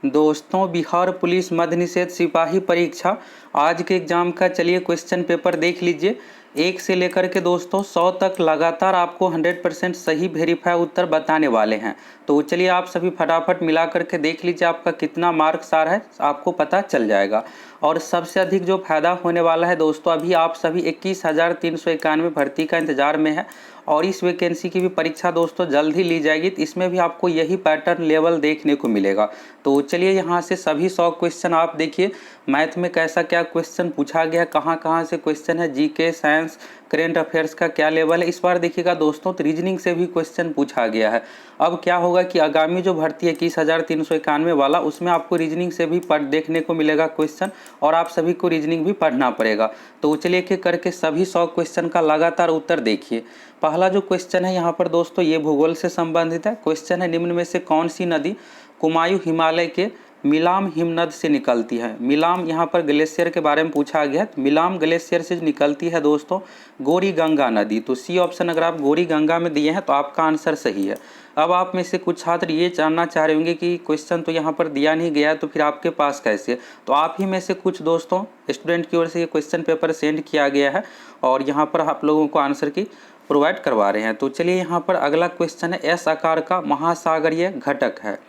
दोस्तों, बिहार पुलिस मद्य निषेध सिपाही परीक्षा आज के एग्जाम का चलिए क्वेश्चन पेपर देख लीजिए। 1 से लेकर के दोस्तों 100 तक लगातार आपको 100% सही वेरीफाई उत्तर बताने वाले हैं। तो चलिए आप सभी फटाफट मिला करके देख लीजिए आपका कितना मार्क्स आ रहा है, आपको पता चल जाएगा। और सबसे अधिक जो फायदा होने वाला है दोस्तों, अभी आप सभी 21,391 भर्ती का इंतजार में है और इस वैकेंसी की भी परीक्षा दोस्तों जल्द ही ली जाएगी। तो इसमें भी आपको यही पैटर्न लेवल देखने को मिलेगा। तो चलिए यहाँ से सभी 100 क्वेश्चन आप देखिए। मैथ में कैसा क्या क्वेश्चन पूछा गया है, कहाँ से क्वेश्चन है, जीके, साइंस, करेंट अफेयर्स का क्या लेवल है। इस बार देखिएगा दोस्तों तो रीजनिंग से भी क्वेश्चन पूछा गया है। अब क्या होगा कि आगामी जो भर्ती है 21,391 वाला, उसमें आपको रीजनिंग से भी देखने को मिलेगा क्वेश्चन और आप सभी को रीजनिंग भी पढ़ना पड़ेगा। तो चलिए एक एक करके सभी 100 क्वेश्चन का लगातार उत्तर देखिए। पहला जो क्वेश्चन है यहाँ पर दोस्तों ये भूगोल से संबंधित है। क्वेश्चन है, निम्न में से कौन सी नदी कुमायूं हिमालय के मिलाम हिमनद से निकलती है। मिलाम यहाँ पर ग्लेशियर के बारे में पूछा गया है। मिलाम ग्लेशियर से निकलती है दोस्तों गौरी गंगा नदी। तो सी ऑप्शन अगर आप गौरी गंगा में दिए हैं तो आपका आंसर सही है। अब आप में से कुछ छात्र ये जानना चाह रहे होंगे कि क्वेश्चन तो यहाँ पर दिया नहीं गया है तो फिर आपके पास कैसे। तो आप ही में से कुछ दोस्तों स्टूडेंट की ओर से ये क्वेश्चन पेपर सेंड किया गया है और यहाँ पर आप लोगों को आंसर की प्रोवाइड करवा रहे हैं। तो चलिए यहाँ पर अगला क्वेश्चन है, एस आकार का महासागरीय घटक है।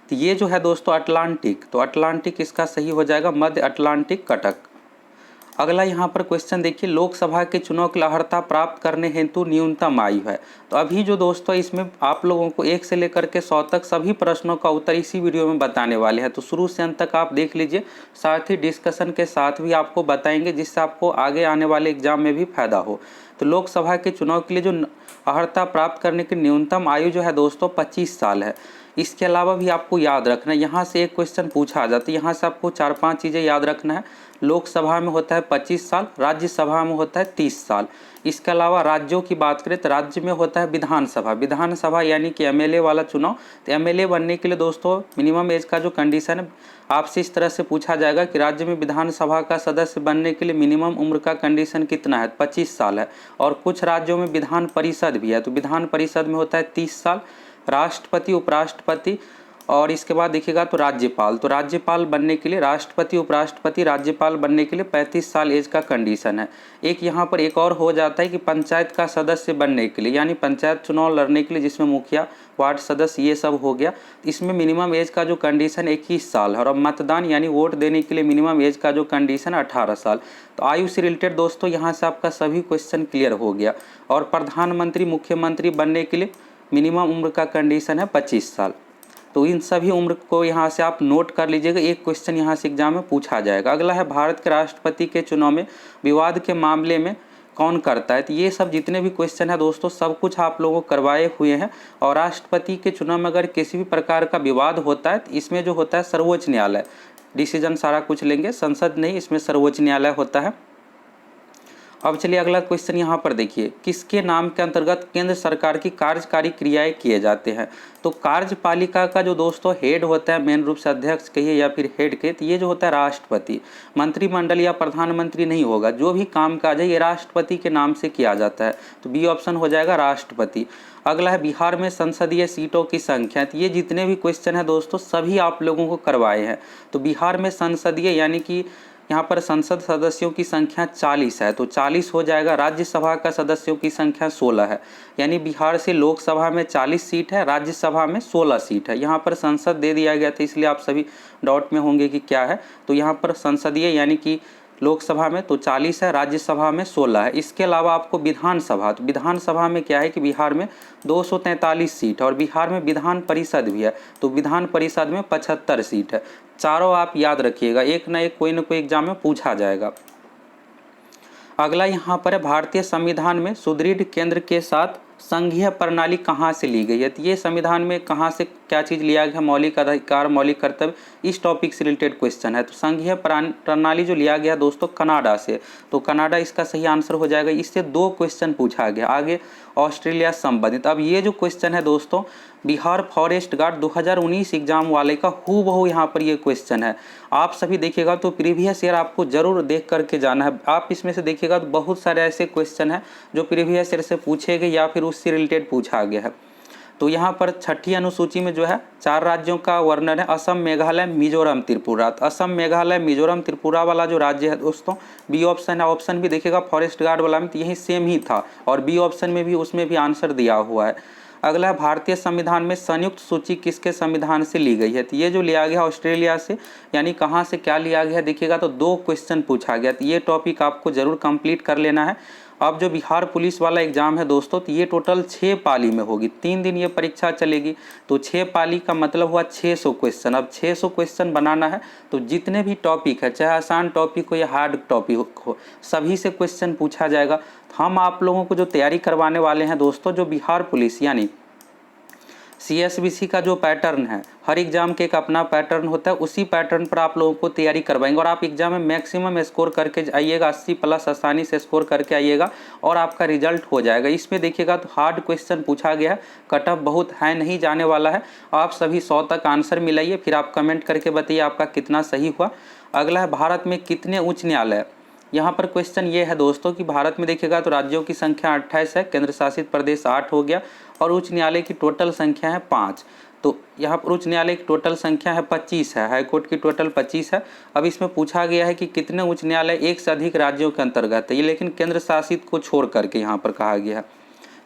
तो ये जो है दोस्तों अटलांटिक, तो अटलांटिक इसका सही हो जाएगा मध्य अटलांटिक कटक। अगला यहाँ पर क्वेश्चन देखिए, लोकसभा के चुनाव की अर्हता प्राप्त करने हेतु न्यूनतम आयु है। तो अभी जो दोस्तों इसमें आप लोगों को 1 से लेकर के 100 तक सभी प्रश्नों का उत्तर इसी वीडियो में बताने वाले हैं। तो शुरू से अंत तक आप देख लीजिए, साथ ही डिस्कशन के साथ भी आपको बताएंगे जिससे आपको आगे आने वाले एग्जाम में भी फायदा हो। तो लोकसभा के चुनाव के लिए जो अर्हता प्राप्त करने की न्यूनतम आयु जो है दोस्तों 25 साल है। इसके अलावा भी आपको याद रखना है, यहाँ से एक क्वेश्चन पूछा आ जाता है। यहाँ से आपको 4-5 चीज़ें याद रखना है। लोकसभा में होता है 25 साल, राज्यसभा में होता है 30 साल। इसके अलावा राज्यों की बात करें तो राज्य में होता है विधानसभा। विधानसभा यानी कि एमएलए वाला चुनाव। तो एमएलए बनने के लिए दोस्तों मिनिमम एज का जो कंडीशन है आपसे इस तरह से पूछा जाएगा कि राज्य में विधानसभा का सदस्य बनने के लिए मिनिमम उम्र का कंडीशन कितना है, 25 साल है। और कुछ राज्यों में विधान परिषद भी है, तो विधान परिषद में होता है 30 साल। राष्ट्रपति, उपराष्ट्रपति और इसके बाद देखिएगा तो राज्यपाल। तो राज्यपाल बनने के लिए, राष्ट्रपति, उपराष्ट्रपति, राज्यपाल बनने के लिए 35 साल एज का कंडीशन है। एक यहाँ पर एक और हो जाता है कि पंचायत का सदस्य बनने के लिए, यानी पंचायत चुनाव लड़ने के लिए जिसमें मुखिया, वार्ड सदस्य ये सब हो गया, इसमें मिनिमम एज का जो कंडीशन 21 साल है। और अब मतदान यानी वोट देने के लिए मिनिमम एज का जो कंडीशन 18 साल। तो आयु से रिलेटेड दोस्तों यहाँ से आपका सभी क्वेश्चन क्लियर हो गया। और प्रधानमंत्री, मुख्यमंत्री बनने के लिए मिनिमम उम्र का कंडीशन है 25 साल। तो इन सभी उम्र को यहाँ से आप नोट कर लीजिएगा, एक क्वेश्चन यहाँ से एग्जाम में पूछा जाएगा। अगला है, भारत के राष्ट्रपति के चुनाव में विवाद के मामले में कौन करता है। तो ये सब जितने भी क्वेश्चन है दोस्तों सब कुछ आप लोगों को करवाए हुए हैं। और राष्ट्रपति के चुनाव में अगर किसी भी प्रकार का विवाद होता है तो इसमें जो होता है सर्वोच्च न्यायालय डिसीजन सारा कुछ लेंगे, संसद नहीं, इसमें सर्वोच्च न्यायालय होता है। अब चलिए अगला क्वेश्चन यहाँ पर देखिए, किसके नाम के अंतर्गत केंद्र सरकार की कार्यकारी क्रियाएं किए जाते हैं। तो कार्यपालिका का जो दोस्तों हेड होता है, मेन रूप से अध्यक्ष कहिए या फिर हेड के, तो ये जो होता है राष्ट्रपति। मंत्रिमंडल या प्रधानमंत्री नहीं होगा, जो भी काम काज है ये राष्ट्रपति के नाम से किया जाता है। तो बी ऑप्शन हो जाएगा राष्ट्रपति। अगला है, बिहार में संसदीय सीटों की संख्या। तो ये जितने भी क्वेश्चन है दोस्तों सभी आप लोगों को करवाए हैं। तो बिहार में संसदीय यानी कि यहाँ पर संसद सदस्यों की संख्या 40 है, तो 40 हो जाएगा। राज्यसभा का सदस्यों की संख्या 16 है, यानी बिहार से लोकसभा में 40 सीट है, राज्यसभा में 16 सीट है। यहाँ पर संसद दे दिया गया था इसलिए आप सभी डाउट में होंगे कि क्या है। तो यहाँ पर संसदीय यानी कि लोकसभा में तो 40 है, राज्यसभा में 16 है। इसके अलावा आपको विधानसभा, तो विधानसभा में क्या है कि बिहार में 243 सीट है और बिहार में विधान परिषद भी है, तो विधान परिषद में 75 सीट है। चारों आप याद रखिएगा, एक ना एक कोई ना कोई एग्जाम में पूछा जाएगा। अगला यहाँ पर है, भारतीय संविधान में सुदृढ़ केंद्र के साथ संघीय प्रणाली कहाँ से ली गई है। तो ये संविधान में कहाँ से क्या चीज़ लिया गया, मौलिक अधिकार, मौलिक कर्तव्य, इस टॉपिक से रिलेटेड क्वेश्चन है। तो संघीय प्रणाली जो लिया गया दोस्तों कनाडा से, तो कनाडा इसका सही आंसर हो जाएगा। इससे 2 क्वेश्चन पूछा गया। आगे ऑस्ट्रेलिया संबंधित। अब ये जो क्वेश्चन है दोस्तों बिहार फॉरेस्ट गार्ड 2019 एग्जाम वाले का हूबहू यहाँ पर ये क्वेश्चन है। आप सभी देखिएगा तो प्रीवियस ईयर आपको जरूर देख करके जाना है। आप इसमें से देखिएगा तो बहुत सारे ऐसे क्वेश्चन हैं जो प्रीवियस ईयर से पूछे गए या फिर उससे रिलेटेड पूछा गया है। तो यहाँ पर छठी अनुसूची में जो है 4 राज्यों का वर्णन है, असम, मेघालय, मिजोरम, त्रिपुरा। तो असम, मेघालय, मिजोरम, त्रिपुरा वाला जो राज्य है दोस्तों, बी ऑप्शन है। ऑप्शन भी देखिएगा फॉरेस्ट गार्ड वाला में तो यही सेम ही था, और बी ऑप्शन में भी उसमें भी आंसर दिया हुआ है। अगला है, भारतीय संविधान में संयुक्त सूची किसके संविधान से ली गई है? तो ये जो लिया गया ऑस्ट्रेलिया से, यानी कहाँ से क्या लिया गया देखिएगा तो 2 क्वेश्चन पूछा गया। तो ये टॉपिक आपको जरूर कंप्लीट कर लेना है। अब जो बिहार पुलिस वाला एग्जाम है दोस्तों, तो ये टोटल 6 पाली में होगी, 3 दिन ये परीक्षा चलेगी। तो 6 पाली का मतलब हुआ 600 क्वेश्चन। अब 600 क्वेश्चन बनाना है, तो जितने भी टॉपिक है, चाहे आसान टॉपिक हो या हार्ड टॉपिक हो, सभी से क्वेश्चन पूछा जाएगा। हम आप लोगों को जो तैयारी करवाने वाले हैं दोस्तों, जो बिहार पुलिस यानी CSBC का जो पैटर्न है, हर एग्जाम के एक अपना पैटर्न होता है, उसी पैटर्न पर आप लोगों को तैयारी करवाएंगे। और आप एग्जाम में मैक्सिमम स्कोर करके आइएगा, 80 प्लस आसानी से स्कोर करके आइएगा और आपका रिजल्ट हो जाएगा। इसमें देखिएगा तो हार्ड क्वेश्चन पूछा गया है, कट ऑफ बहुत है नहीं जाने वाला है। आप सभी 100 तक आंसर मिलाइए, फिर आप कमेंट करके बताइए आपका कितना सही हुआ। अगला है, भारत में कितने उच्च न्यायालय? यहाँ पर क्वेश्चन ये है दोस्तों कि भारत में देखिएगा तो राज्यों की संख्या 28 है, केंद्र शासित प्रदेश 8 हो गया, और उच्च न्यायालय की टोटल संख्या है 5। तो यहाँ पर उच्च न्यायालय की टोटल संख्या है 25 है, हाईकोर्ट की टोटल 25 है। अब इसमें पूछा गया है कि कितने उच्च न्यायालय एक से अधिक राज्यों के अंतर्गत है, ये लेकिन केंद्र शासित को छोड़ करके यहाँ पर कहा गया है।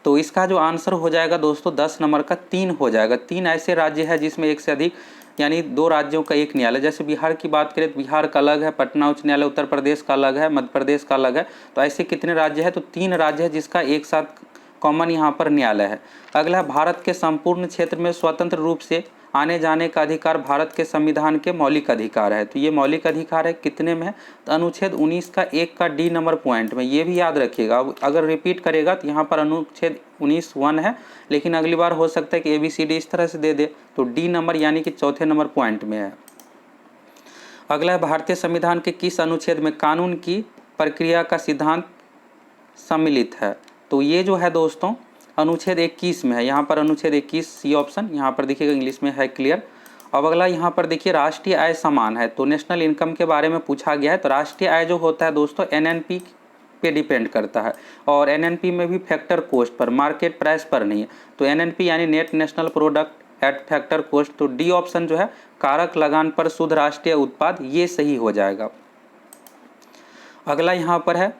तो इसका जो आंसर हो जाएगा दोस्तों 10 नंबर का 3 हो जाएगा। 3 ऐसे राज्य है जिसमें एक से अधिक, यानी 2 राज्यों का एक न्यायालय। जैसे बिहार की बात करें तो बिहार का अलग है, पटना उच्च न्यायालय, उत्तर प्रदेश का अलग है, मध्य प्रदेश का अलग है। तो ऐसे कितने राज्य है? तो 3 राज्य है जिसका एक साथ कॉमन यहाँ पर न्यायालय है। अगला है, भारत के संपूर्ण क्षेत्र में स्वतंत्र रूप से आने जाने का अधिकार भारत के संविधान के मौलिक अधिकार है। तो ये मौलिक अधिकार है, कितने में है? तो अनुच्छेद 19 का 1 का डी नंबर पॉइंट में। ये भी याद रखिएगा, अगर रिपीट करेगा तो यहाँ पर अनुच्छेद 19(1) है, लेकिन अगली बार हो सकता है कि ABCD इस तरह से दे दे, तो डी नंबर यानी कि चौथे नंबर पॉइंट में है। अगला है, भारतीय संविधान के किस अनुच्छेद में कानून की प्रक्रिया का सिद्धांत सम्मिलित है? तो ये जो है दोस्तों अनुच्छेद 21 में है। यहाँ पर अनुच्छेद 21 सी ऑप्शन, यहाँ पर देखिएगा इंग्लिश में है क्लियर। अब अगला यहाँ पर देखिए, राष्ट्रीय आय समान है, तो नेशनल इनकम के बारे में पूछा गया है। तो राष्ट्रीय आय जो होता है दोस्तों NNP पे डिपेंड करता है, और NNP में भी factor cost per, market price पर नहीं है। तो NNP यानी net national product at factor cost. तो डी ऑप्शन जो है कारक लगान पर शुद्ध राष्ट्रीय उत्पाद, ये सही हो जाएगा। अगला यहाँ पर है,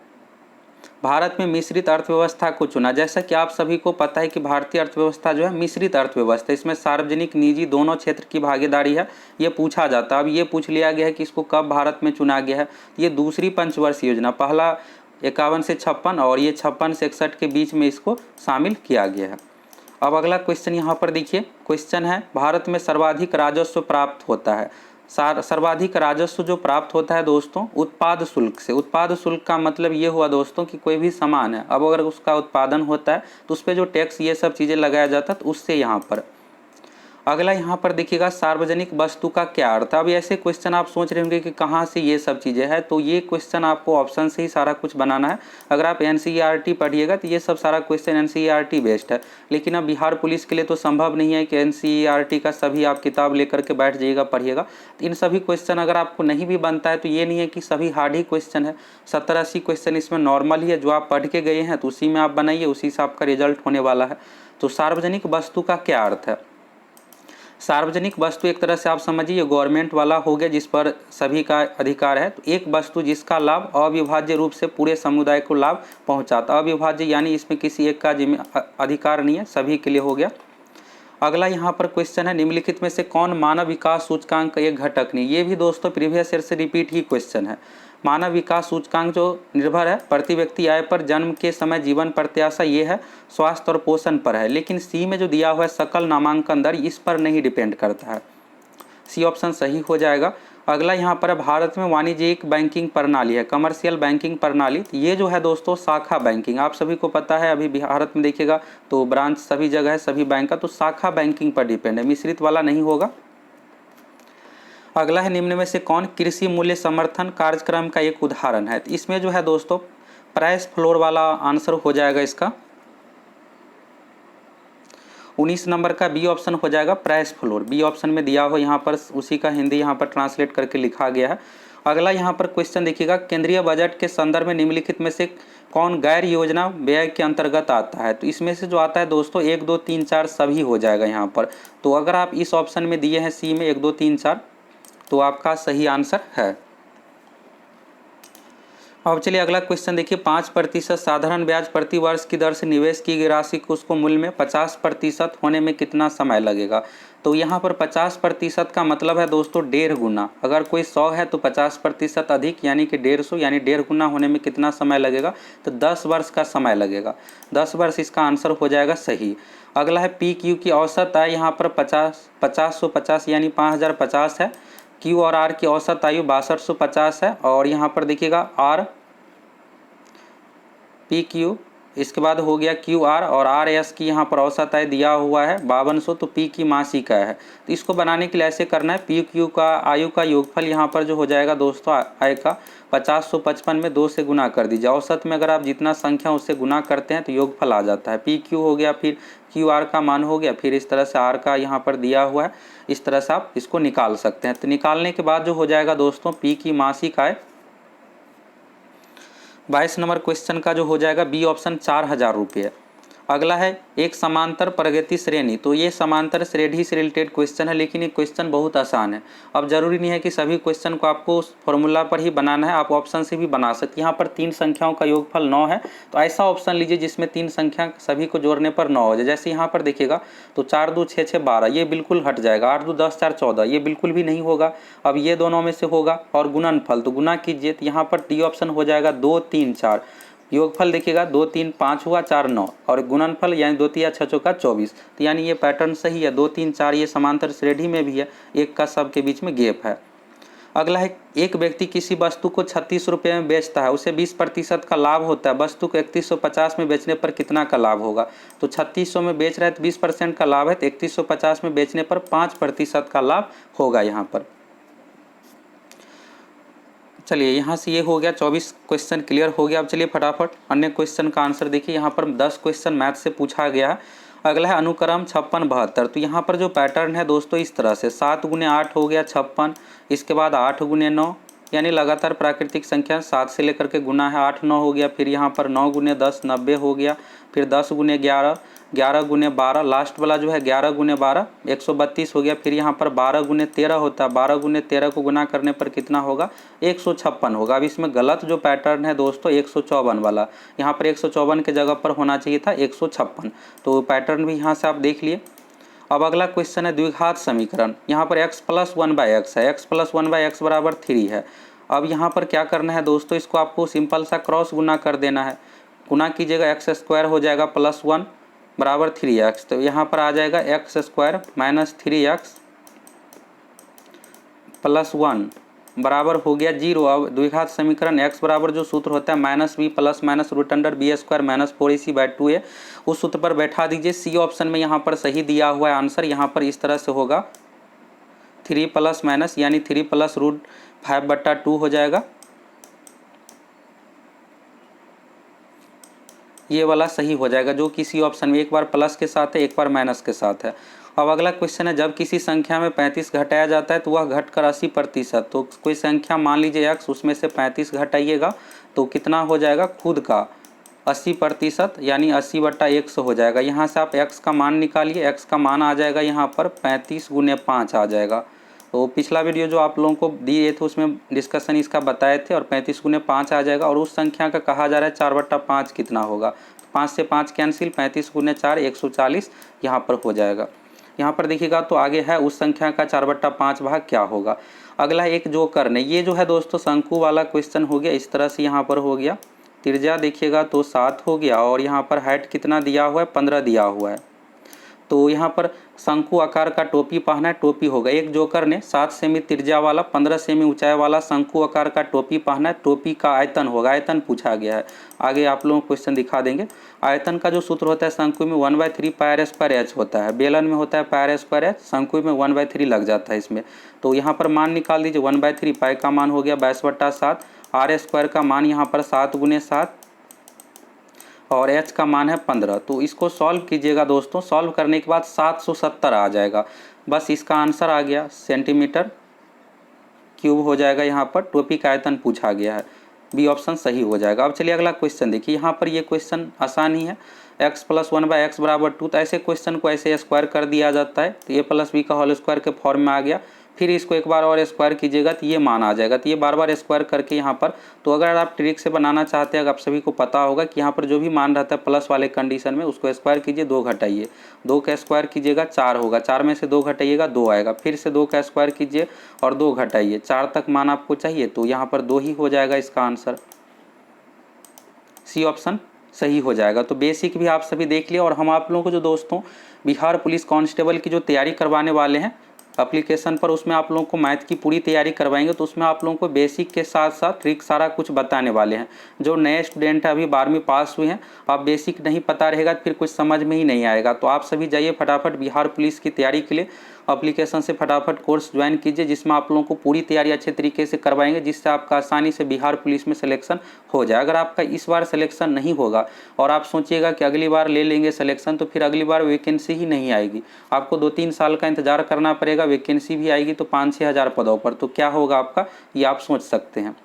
भारत में मिश्रित अर्थव्यवस्था को चुना। जैसा कि आप सभी को पता है कि भारतीय अर्थव्यवस्था जो है मिश्रित अर्थव्यवस्था, इसमें सार्वजनिक निजी दोनों क्षेत्र की भागीदारी है, ये पूछा जाता है। अब ये पूछ लिया गया है कि इसको कब भारत में चुना गया है। ये दूसरी पंचवर्षीय योजना, पहला 51 से 56 और ये 56 से 61 के बीच में इसको शामिल किया गया है। अब अगला क्वेश्चन यहाँ पर देखिए, क्वेश्चन है, भारत में सर्वाधिक राजस्व प्राप्त होता है। सर्वाधिक राजस्व जो प्राप्त होता है दोस्तों उत्पाद शुल्क से। उत्पाद शुल्क का मतलब ये हुआ दोस्तों कि कोई भी सामान है, अब अगर उसका उत्पादन होता है तो उस पर जो टैक्स ये सब चीज़ें लगाया जाता है, तो उससे यहाँ पर। अगला यहाँ पर देखिएगा, सार्वजनिक वस्तु का क्या अर्थ है। अब ऐसे क्वेश्चन आप सोच रहे होंगे कि कहाँ से ये सब चीज़ें हैं, तो ये क्वेश्चन आपको ऑप्शन से ही सारा कुछ बनाना है। अगर आप NCERT पढ़िएगा तो ये सब सारा क्वेश्चन NCERT बेस्ड है, लेकिन अब बिहार पुलिस के लिए तो संभव नहीं है कि NCERT का सभी आप किताब लेकर के बैठ जाइएगा पढ़िएगा। तो इन सभी क्वेश्चन अगर आपको नहीं भी बनता है तो ये नहीं है कि सभी हार्ड ही क्वेश्चन है। 70-80 क्वेश्चन इसमें नॉर्मल ही है, जो आप पढ़ के गए हैं तो उसी में आप बनाइए, उसी से आपका रिजल्ट होने वाला है। तो सार्वजनिक वस्तु का क्या अर्थ है? सार्वजनिक वस्तु एक तरह से आप समझिए गवर्नमेंट वाला हो गया, जिस पर सभी का अधिकार है। तो एक वस्तु जिसका लाभ अविभाज्य रूप से पूरे समुदाय को लाभ पहुंचाता। अविभाज्य यानी इसमें किसी एक का अधिकार नहीं है, सभी के लिए हो गया। अगला यहाँ पर क्वेश्चन है, निम्नलिखित में से कौन मानव विकास सूचकांक का एक घटक नहीं? ये भी दोस्तों प्रीवियस ईयर से रिपीट ही क्वेश्चन है। मानव विकास सूचकांक जो निर्भर है प्रति व्यक्ति आय पर, जन्म के समय जीवन प्रत्याशा ये है, स्वास्थ्य और पोषण पर है। लेकिन सी में जो दिया हुआ है सकल नामांकन दर, इस पर नहीं डिपेंड करता है। सी ऑप्शन सही हो जाएगा। अगला यहाँ पर भारत में वाणिज्यिक बैंकिंग प्रणाली है, कमर्शियल बैंकिंग प्रणाली। ये जो है दोस्तों शाखा बैंकिंग, आप सभी को पता है अभी भारत में देखिएगा तो ब्रांच सभी जगह है, सभी बैंक का, तो शाखा बैंकिंग पर डिपेंड है, मिश्रित वाला नहीं होगा। अगला है, निम्न में से कौन कृषि मूल्य समर्थन कार्यक्रम का एक उदाहरण है? तो इसमें जो है दोस्तों प्राइस फ्लोर वाला आंसर हो जाएगा इसका। 19 नंबर का बी ऑप्शन हो जाएगा प्राइस फ्लोर। बी ऑप्शन में दिया हो यहाँ पर, उसी का हिंदी यहाँ पर ट्रांसलेट करके लिखा गया है। अगला यहाँ पर क्वेश्चन देखिएगा, केंद्रीय बजट के संदर्भ में निम्नलिखित में से कौन गैर योजना व्यय के अंतर्गत आता है? तो इसमें से जो आता है दोस्तों 1 2 3 4 सभी हो जाएगा यहाँ पर। तो अगर आप इस ऑप्शन में दिए हैं सी में 1 2 3 4 तो आपका सही आंसर है। अब चलिए अगला क्वेश्चन देखिए, 5% साधारण ब्याज प्रति वर्ष की दर से निवेश की गई राशि को उसको मूल्य में 50% होने में कितना समय लगेगा? तो यहाँ पर 50% का मतलब है दोस्तों 1.5 गुना। अगर कोई 100 है तो 50% अधिक यानी कि 150, यानी 1.5 गुना होने में कितना समय लगेगा? तो 10 वर्ष का समय लगेगा। 10 वर्ष इसका आंसर हो जाएगा सही। अगला है पी क्यू की औसत आय, यहाँ पर 50 यानी 5050 है। क्यू और आर की औसत आयु 6250 है। और यहाँ पर देखिएगा आर पी क्यू, इसके बाद हो गया क्यू आर, और आर एस की यहाँ पर औसत आय दिया हुआ है 5200, तो पी की मासिक आय है। तो इसको बनाने के लिए ऐसे करना है, पी क्यू का आयु का योगफल यहाँ पर जो हो जाएगा दोस्तों आय का 5055 में 2 से गुना कर दीजिए। औसत में अगर आप जितना संख्या उससे गुना करते हैं तो योगफल आ जाता है। पी क्यू हो गया, फिर क्यू आर का मान हो गया, फिर इस तरह से आर का यहाँ पर दिया हुआ है, इस तरह से आप इसको निकाल सकते हैं। तो निकालने के बाद जो हो जाएगा दोस्तों पी की मासिक आय 22 नंबर क्वेश्चन का जो हो जाएगा बी ऑप्शन 4000 रुपये। अगला है एक समांतर प्रगति श्रेणी। तो ये समांतर श्रेणी से रिलेटेड क्वेश्चन है, लेकिन ये क्वेश्चन बहुत आसान है। अब जरूरी नहीं है कि सभी क्वेश्चन को आपको उस फॉर्मूला पर ही बनाना है, आप ऑप्शन से भी बना सकते हैं। यहाँ पर 3 संख्याओं का योगफल 9 है, तो ऐसा ऑप्शन लीजिए जिसमें 3 संख्या सभी को जोड़ने पर 9 हो जाए। जैसे यहाँ पर देखिएगा तो 4 2 6 6 12, ये बिल्कुल हट जाएगा। 8 2 10 4 14, ये बिल्कुल भी नहीं होगा। अब ये दोनों में से होगा। और गुणनफल, तो गुना कीजिए, तो यहाँ पर डी ऑप्शन हो जाएगा 2 3 4। योगफल देखिएगा 2 3 5 हुआ, 4 9, और गुणनफल यानी 2 3 6 चौका 24। तो यानी ये पैटर्न सही है, 2 3 4 ये समांतर श्रेणी में भी है, एक का सब के बीच में गैप है। अगला है एक व्यक्ति किसी वस्तु को 36 रुपये में बेचता है, उसे 20% का लाभ होता है। वस्तु को 3150 में बेचने पर कितना का लाभ होगा? तो 3600 में बेच रहा है तो 20% का लाभ है, तो 3150 में बेचने पर 5% का लाभ होगा यहाँ पर। चलिए यहाँ से ये हो गया, 24 क्वेश्चन क्लियर हो गया। अब चलिए फटाफट अन्य क्वेश्चन का आंसर देखिए। यहाँ पर 10 क्वेश्चन मैथ से पूछा गया है। अगला है अनुक्रम 56 72। तो यहाँ पर जो पैटर्न है दोस्तों इस तरह से 7 गुने 8 हो गया 56, इसके बाद 8 गुने 9, यानी लगातार प्राकृतिक संख्या 7 से लेकर के गुना है, 8 9 हो गया। फिर यहाँ पर 9 गुने 10 90 हो गया। फिर 10 गुने 11 11 गुने 12, लास्ट वाला जो है 11 गुने 12 132 हो गया। फिर यहाँ पर 12 गुने 13 होता है, 12 गुने 13 को गुना करने पर कितना होगा? 156 होगा। अब इसमें गलत जो पैटर्न है दोस्तों 154 वाला, यहाँ पर 154 के जगह पर होना चाहिए था 156। तो पैटर्न भी यहाँ से आप देख लिए। अब अगला क्वेश्चन है द्विघात समीकरण। यहाँ पर x + 1/x है, x + 1/x बराबर 3 है। अब यहाँ पर क्या करना है दोस्तों, इसको आपको सिंपल सा क्रॉस गुना कर देना है। गुना कीजिएगा, x² हो जाएगा +1 बराबर 3x। तो यहाँ पर आ जाएगा x² - 3x + 1 बराबर हो गया 0। अब द्विघात समीकरण x बराबर जो सूत्र होता है -b ± √b² - 4ac/2a, उस सूत्र पर बैठा दीजिए। सी ऑप्शन में यहाँ पर सही दिया हुआ है आंसर। यहाँ पर इस तरह से होगा 3 ± यानी 3 + √5/2 हो जाएगा। ये वाला सही हो जाएगा, जो किसी ऑप्शन में एक बार प्लस के साथ है, एक बार माइनस के साथ है। अब अगला क्वेश्चन है जब किसी संख्या में 35 घटाया जाता है तो वह घटकर 80%। तो कोई संख्या मान लीजिए x, उसमें से 35 घटाइएगा तो कितना हो जाएगा? खुद का 80%, यानी 80/100 हो जाएगा। यहाँ से आप x का मान निकालिए, x का मान आ जाएगा यहाँ पर 35 × 5 आ जाएगा। तो पिछला वीडियो जो आप लोगों को दिए थे उसमें डिस्कशन इसका बताए थे, और 35 × 5 आ जाएगा। और उस संख्या का कहा जा रहा है 4/5 कितना होगा? 5 से 5 कैंसिल, 35 × 4 140 यहाँ पर हो जाएगा। यहाँ पर देखिएगा तो आगे है उस संख्या का 4/5 भाग क्या होगा। अगला एक जो करने, ये जो है दोस्तों शंकु वाला क्वेश्चन हो गया। इस तरह से यहाँ पर हो गया, त्रिज्या देखिएगा तो 7 हो गया, और यहाँ पर हाइट कितना दिया हुआ है? 15 दिया हुआ है। तो यहाँ पर शंकु आकार का टोपी पहना है, टोपी होगा। एक जोकर ने 7 सेमी त्रिज्या वाला 15 सेमी ऊंचाई वाला शंकु आकार का टोपी पहना है, टोपी का आयतन होगा। आयतन पूछा गया है, आगे आप लोगों को क्वेश्चन दिखा देंगे। आयतन का जो सूत्र होता है शंकु में 1/3 πr² होता है, बेलन में होता है πr²h, शंकु में 1/3 लग जाता है इसमें। तो यहाँ पर मान निकाल दीजिए, 1/3 पाई का मान हो गया 22/7, r² का मान यहाँ पर 7 × 7 और h का मान है 15। तो इसको सॉल्व कीजिएगा दोस्तों, सॉल्व करने के बाद 770 आ जाएगा। बस इसका आंसर आ गया, सेंटीमीटर क्यूब हो जाएगा। यहाँ पर टोपी का आयतन पूछा गया है, बी ऑप्शन सही हो जाएगा। अब चलिए अगला क्वेश्चन देखिए, यहाँ पर ये क्वेश्चन आसान ही है। x + 1/x = 2, तो ऐसे क्वेश्चन को ऐसे स्क्वायर कर दिया जाता है, तो a + b का होल स्क्वायर के फॉर्म में आ गया। फिर इसको एक बार और स्क्वायर कीजिएगा तो ये मान आ जाएगा। तो ये बार बार स्क्वायर करके यहाँ पर, तो अगर आप ट्रिक से बनाना चाहते हैं, आप सभी को पता होगा कि यहाँ पर जो भी मान रहता है प्लस वाले कंडीशन में, उसको स्क्वायर कीजिए, 2 घटाइए, 2 का स्क्वायर कीजिएगा 4 होगा, 4 में से 2 घटाइएगा 2 आएगा, फिर से 2 का स्क्वायर कीजिए और 2 घटाइए, 4 तक मान आपको चाहिए, तो यहाँ पर 2 ही हो जाएगा इसका आंसर, सी ऑप्शन सही हो जाएगा। तो बेसिक भी आप सभी देख लिया। और हम आप लोगों को जो दोस्तों बिहार पुलिस कांस्टेबल की जो तैयारी करवाने वाले हैं एप्लीकेशन पर, उसमें आप लोगों को मैथ की पूरी तैयारी करवाएंगे। तो उसमें आप लोगों को बेसिक के साथ साथ ट्रिक सारा कुछ बताने वाले हैं। जो नए स्टूडेंट हैं, अभी 12वीं पास हुए हैं, आप बेसिक नहीं पता रहेगा फिर कुछ समझ में ही नहीं आएगा। तो आप सभी जाइए फटाफट बिहार पुलिस की तैयारी के लिए एप्लीकेशन से फटाफट कोर्स ज्वाइन कीजिए, जिसमें आप लोगों को पूरी तैयारी अच्छे तरीके से करवाएंगे, जिससे आपका आसानी से बिहार पुलिस में सिलेक्शन हो जाए। अगर आपका इस बार सिलेक्शन नहीं होगा और आप सोचिएगा कि अगली बार ले लेंगे सिलेक्शन, तो फिर अगली बार वैकेंसी ही नहीं आएगी, आपको 2-3 साल का इंतजार करना पड़ेगा। वैकेंसी भी आएगी तो 5-6 हज़ार पदों पर, तो क्या होगा आपका, ये आप सोच सकते हैं।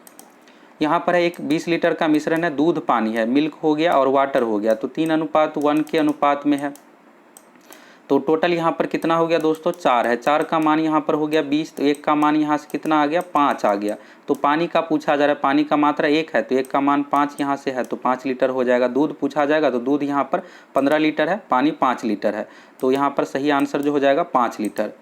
यहाँ पर है एक 20 लीटर का मिश्रण है, दूध पानी है, मिल्क हो गया और वाटर हो गया, तो 3:1 के अनुपात में है। तो टोटल यहाँ पर कितना हो गया दोस्तों, 4 है। 4 का मान यहाँ पर हो गया 20, तो 1 का मान यहाँ से कितना आ गया, 5 आ गया। तो पानी का पूछा जा रहा है, पानी का मात्रा 1 है, तो 1 का मान 5 यहाँ से है, तो 5 लीटर हो जाएगा। दूध पूछा जाएगा, तो दूध यहाँ पर 15 लीटर है, पानी 5 लीटर है, तो यहाँ पर सही आंसर जो हो जाएगा 5 लीटर।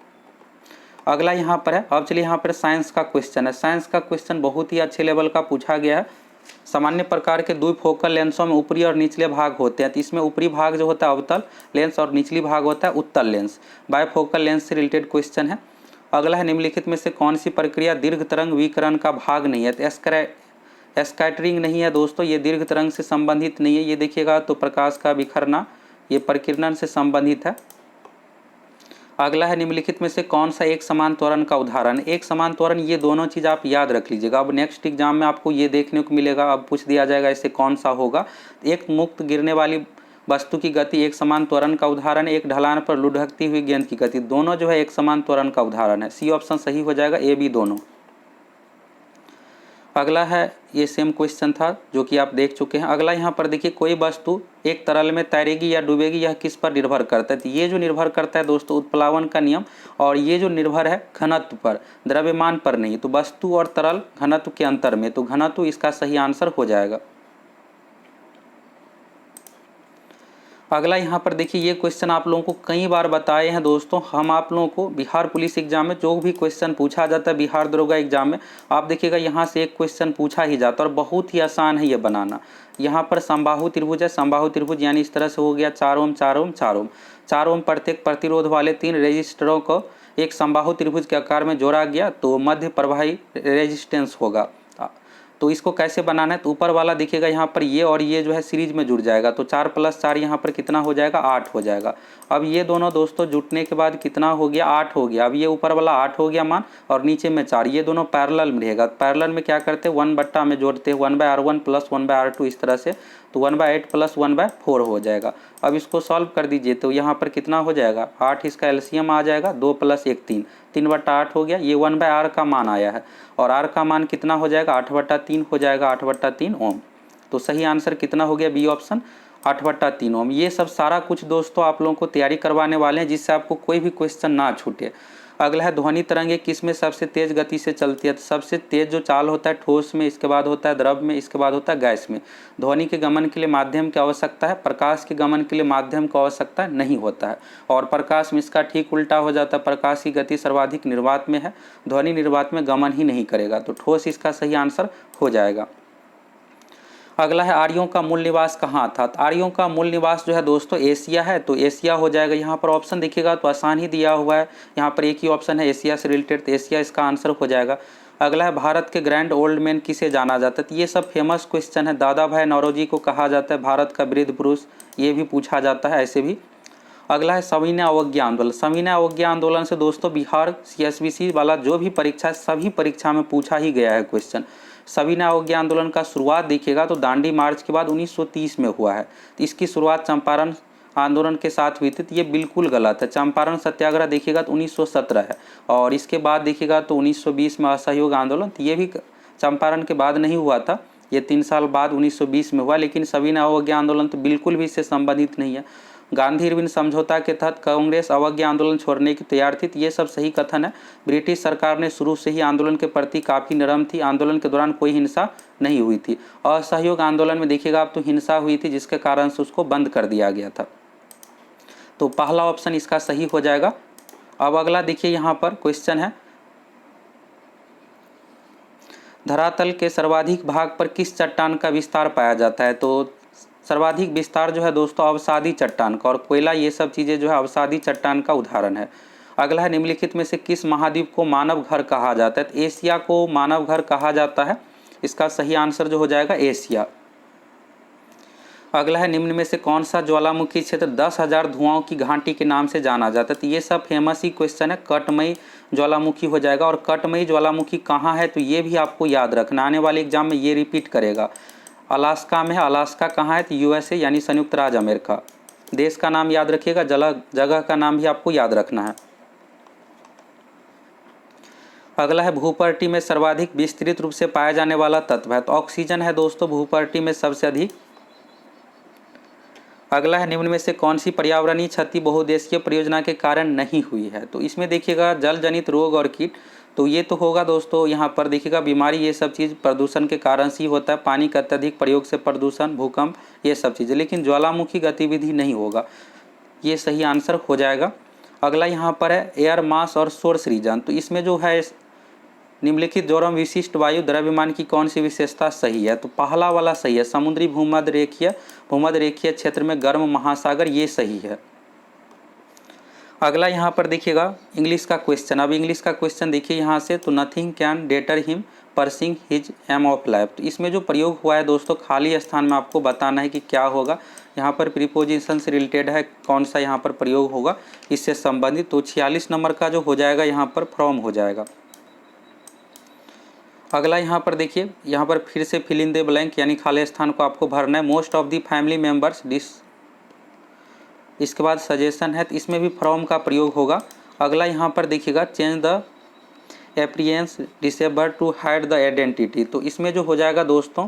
अगला यहाँ पर है, अब चलिए यहाँ पर साइंस का क्वेश्चन है। साइंस का क्वेश्चन बहुत ही अच्छे लेवल का पूछा गया है। सामान्य प्रकार के द्विफोकल लेंसों में ऊपरी और निचले भाग होते हैं, तो इसमें ऊपरी भाग जो होता है अवतल लेंस और निचली भाग होता है उत्तल लेंस। बायफोकल लेंस से रिलेटेड क्वेश्चन है। अगला है, निम्नलिखित में से कौन सी प्रक्रिया दीर्घ तरंग विकिरण का भाग नहीं है। तो स्कैटरिंग नहीं है दोस्तों, ये दीर्घ तरंग से संबंधित नहीं है। ये देखिएगा तो प्रकाश का बिखरना, ये प्रकीर्णन से संबंधित है। अगला है, निम्नलिखित में से कौन सा एक समान त्वरण का उदाहरण। एक समान त्वरण, ये दोनों चीज़ आप याद रख लीजिएगा। अब नेक्स्ट एग्जाम में आपको ये देखने को मिलेगा, अब पूछ दिया जाएगा इससे कौन सा होगा। एक मुक्त गिरने वाली वस्तु की गति एक समान त्वरण का उदाहरण है, एक ढलान पर लुढ़कती हुई गेंद की गति, दोनों जो है एक समान त्वरण का उदाहरण है। सी ऑप्शन सही हो जाएगा, ए बी दोनों। अगला है, ये सेम क्वेश्चन था जो कि आप देख चुके हैं। अगला यहाँ पर देखिए, कोई वस्तु एक तरल में तैरेगी या डूबेगी, यह किस पर निर्भर करता है। तो ये जो निर्भर करता है दोस्तों उत्प्लावन का नियम, और ये जो निर्भर है घनत्व पर, द्रव्यमान पर नहीं। तो वस्तु और तरल घनत्व के अंतर में, तो घनत्व इसका सही आंसर हो जाएगा। अगला यहाँ पर देखिए, ये क्वेश्चन आप लोगों को कई बार बताए हैं दोस्तों। हम आप लोगों को बिहार पुलिस एग्जाम में जो भी क्वेश्चन पूछा जाता है, बिहार दरोगा एग्जाम में, आप देखिएगा यहाँ से एक क्वेश्चन पूछा ही जाता है और बहुत ही आसान है ये बनाना। यहाँ पर समबाहु त्रिभुज है, समबाहु त्रिभुज यानी इस तरह से हो गया 4 ओम 4 ओम 4 ओम। 4 ओम प्रत्येक प्रतिरोध वाले 3 रेजिस्टरों को एक समबाहु त्रिभुज के आकार में जोड़ा गया, तो मध्य प्रवाही रेजिस्टेंस होगा। तो इसको कैसे बनाना है, तो ऊपर वाला देखिएगा यहाँ पर ये और ये जो है सीरीज में जुड़ जाएगा, तो 4 + 4 यहाँ पर कितना हो जाएगा, 8 हो जाएगा। अब ये दोनों दोस्तों जुटने के बाद कितना हो गया, 8 हो गया। अब ये ऊपर वाला 8 हो गया मान, और नीचे में 4, ये दोनों पैरेलल में रहेगा। पैरेलल में क्या करते हैं, 1 में जोड़ते हैं, 1/r1 + 1/r2 इस तरह से, तो 1/8 + 1/4 हो जाएगा। अब इसको सॉल्व कर दीजिए, तो यहाँ पर कितना हो जाएगा, 8 इसका एलसीएम आ जाएगा, 2 + 1 3, 3/8 हो गया। ये 1/r का मान आया है, और r का मान कितना हो जाएगा, 8/3 हो जाएगा, 8/3 ओम। तो सही आंसर कितना हो गया, बी ऑप्शन 8/3 ओम। ये सब सारा कुछ दोस्तों आप लोगों को तैयारी करवाने वाले हैं, जिससे आपको कोई भी क्वेश्चन ना छूटे। अगला है, ध्वनि तरंगे किस में सबसे तेज गति से चलती है। तो सबसे तेज जो चाल होता है ठोस में, इसके बाद होता है द्रव में, इसके बाद होता है गैस में। ध्वनि के गमन के लिए माध्यम की आवश्यकता है, प्रकाश के गमन के लिए माध्यम की आवश्यकता नहीं होता है। और प्रकाश में इसका ठीक उल्टा हो जाता है, प्रकाश की गति सर्वाधिक निर्वात में है, ध्वनि निर्वात में गमन ही नहीं करेगा। तो ठोस इसका सही आंसर हो जाएगा। अगला है, आर्यों का मूल निवास कहाँ था। तो आर्यों का मूल निवास जो है दोस्तों एशिया है, तो एशिया हो जाएगा। यहाँ पर ऑप्शन देखिएगा तो आसान ही दिया हुआ है, यहाँ पर एक ही ऑप्शन है एशिया से रिलेटेड, तो एशिया इसका आंसर हो जाएगा। अगला है, भारत के ग्रैंड ओल्ड मैन किसे जाना जाता है। तो ये सब फेमस क्वेश्चन है। दादा भाई नौरोजी को कहा जाता है भारत का वृद्ध पुरुष, ये भी पूछा जाता है ऐसे भी। अगला है, सविनय अवज्ञा आंदोलन। सविनय अवज्ञा आंदोलन से दोस्तों बिहार CSBC वाला जो भी परीक्षा है, सभी परीक्षा में पूछा ही गया है क्वेश्चन। सविनय अवज्ञा आंदोलन का शुरुआत देखिएगा तो दांडी मार्च के बाद 1930 में हुआ है। तो इसकी शुरुआत चंपारण आंदोलन के साथ हुई थी, तो ये बिल्कुल गलत है। चंपारण सत्याग्रह देखिएगा तो 1917 है, और इसके बाद देखिएगा तो 1920 में असहयोग आंदोलन, तो ये भी चंपारण के बाद नहीं हुआ था, ये 3 साल बाद 1920 में हुआ। लेकिन सविनय अवज्ञा आंदोलन तो बिल्कुल भी इससे संबंधित नहीं है। गांधी इरविन समझौता के तहत कांग्रेस अवज्ञा आंदोलन छोड़ने की तैयार थी, तो ये सब सही कथन है। ब्रिटिश सरकार ने शुरू से ही आंदोलन के प्रति काफ़ी नरम थी। आंदोलन के दौरान कोई हिंसा नहीं हुई थी। असहयोग आंदोलन में देखिएगा आप तो हिंसा हुई थी, जिसके कारण से उसको बंद कर दिया गया था। तो पहला ऑप्शन इसका सही हो जाएगा। अब अगला देखिए, यहाँ पर क्वेश्चन है, धरातल के सर्वाधिक भाग पर किस चट्टान का विस्तार पाया जाता है? तो सर्वाधिक विस्तार जो है दोस्तों अवसादी चट्टान का, और कोयला ये सब चीज़ें जो है अवसादी चट्टान का उदाहरण है। अगला है, निम्नलिखित में से किस महाद्वीप को मानव घर कहा जाता है? तो एशिया को मानव घर कहा जाता है। इसका सही आंसर जो हो जाएगा एशिया। अगला है, निम्न में से कौन सा ज्वालामुखी क्षेत्र 10,000 धुआंों की घाटी के नाम से जाना जाता है? तो ये सब फेमस ही क्वेश्चन है। कटमई ज्वालामुखी हो जाएगा। और कटमई ज्वालामुखी कहाँ है, तो ये भी आपको याद रखना, आने वाले एग्जाम में ये रिपीट करेगा। अलास्का में है। अलास्का कहाँ है, तो यूएसए यानी संयुक्त राज्य अमेरिका। देश का नाम याद रखिएगा, जगह का नाम भी आपको याद रखना है। अगला है, भूपर्टी में सर्वाधिक विस्तृत रूप से पाया जाने वाला तत्व है? तो ऑक्सीजन है दोस्तों भूपर्टी में सबसे अधिक। अगला है, निम्न में से कौन सी पर्यावरणीय क्षति बहुउद्देशीय परियोजना के कारण नहीं हुई है? तो इसमें देखिएगा जल जनित रोग और कीट, तो ये तो होगा दोस्तों, यहाँ पर देखिएगा बीमारी, ये सब चीज़ प्रदूषण के कारण से ही होता है। पानी का अत्यधिक प्रयोग से प्रदूषण, भूकंप, ये सब चीज़ें। लेकिन ज्वालामुखी गतिविधि नहीं होगा, ये सही आंसर हो जाएगा। अगला यहाँ पर है, एयर मास और शोर सृजन। तो इसमें जो है निम्नलिखित जोरम विशिष्ट वायु द्रव्यमान की कौन सी विशेषता सही है? तो पहला वाला सही है, समुद्री भूमध्य रेखीय क्षेत्र में गर्म महासागर, ये सही है। अगला यहाँ पर देखिएगा इंग्लिश का क्वेश्चन। अब इंग्लिश का क्वेश्चन देखिए यहाँ से, तो nothing can debtor him pursuing his aim of life. तो इसमें जो प्रयोग हुआ है दोस्तों, खाली स्थान में आपको बताना है कि क्या होगा। यहाँ पर प्रीपोजिशन से रिलेटेड है, कौन सा यहाँ पर प्रयोग होगा इससे संबंधित। तो 46 नंबर का जो हो जाएगा यहाँ पर फ्रॉम हो जाएगा। अगला यहाँ पर देखिए, यहाँ पर फिर से फिल इन द ब्लैंक यानी खाली स्थान को आपको भरना है। Most of the family members इसके बाद सजेशन है, तो इसमें भी फ्रॉम का प्रयोग होगा। अगला यहाँ पर देखिएगा, change the appearance disable to hide the identity. तो इसमें जो हो जाएगा दोस्तों,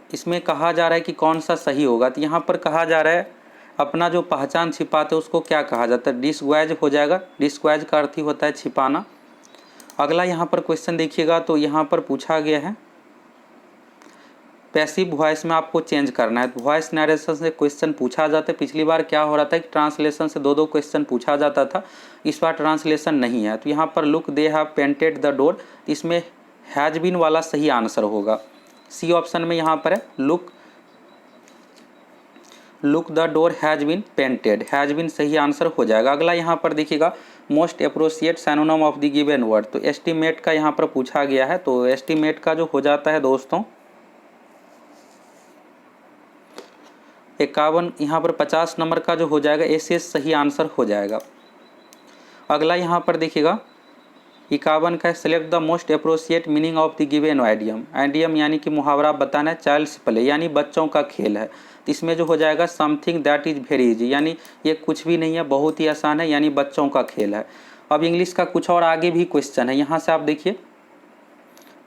इसमें कहा जा रहा है कि कौन सा सही होगा। तो यहाँ पर कहा जा रहा है अपना जो पहचान छिपाते उसको क्या कहा जाता है? डिस्ग्वाइज हो जाएगा। डिस्ग्वाइज का अर्थ ही होता है छिपाना। अगला यहाँ पर क्वेश्चन देखिएगा, तो यहाँ पर पूछा गया है पैसिव वॉइस में आपको चेंज करना है। तो वॉइस नरेशन से क्वेश्चन पूछा जाता है। पिछली बार क्या हो रहा था कि ट्रांसलेशन से दो क्वेश्चन पूछा जाता था, इस बार ट्रांसलेशन नहीं है। तो यहाँ पर look they have painted the door, इसमें हैज बीन वाला सही आंसर होगा। सी ऑप्शन में यहाँ पर है look the door has been painted, has been सही आंसर हो जाएगा। अगला यहाँ पर देखिएगा, most appropriate synonym of the given word. तो एस्टीमेट का यहाँ पर पूछा गया है। तो एस्टीमेट का जो हो जाता है दोस्तों 51, यहाँ पर 50 नंबर का जो हो जाएगा ऐसे सही आंसर हो जाएगा। अगला यहाँ पर देखिएगा 51 का, select the most appropriate meaning of the given idiom. Idiom यानी कि मुहावरा बताना है। चाइल्ड्स प्ले यानी बच्चों का खेल है। तो इसमें जो हो जाएगा something that is very easy, यानी ये कुछ भी नहीं है, बहुत ही आसान है, यानी बच्चों का खेल है। अब इंग्लिश का कुछ और आगे भी क्वेश्चन है। यहाँ से आप देखिए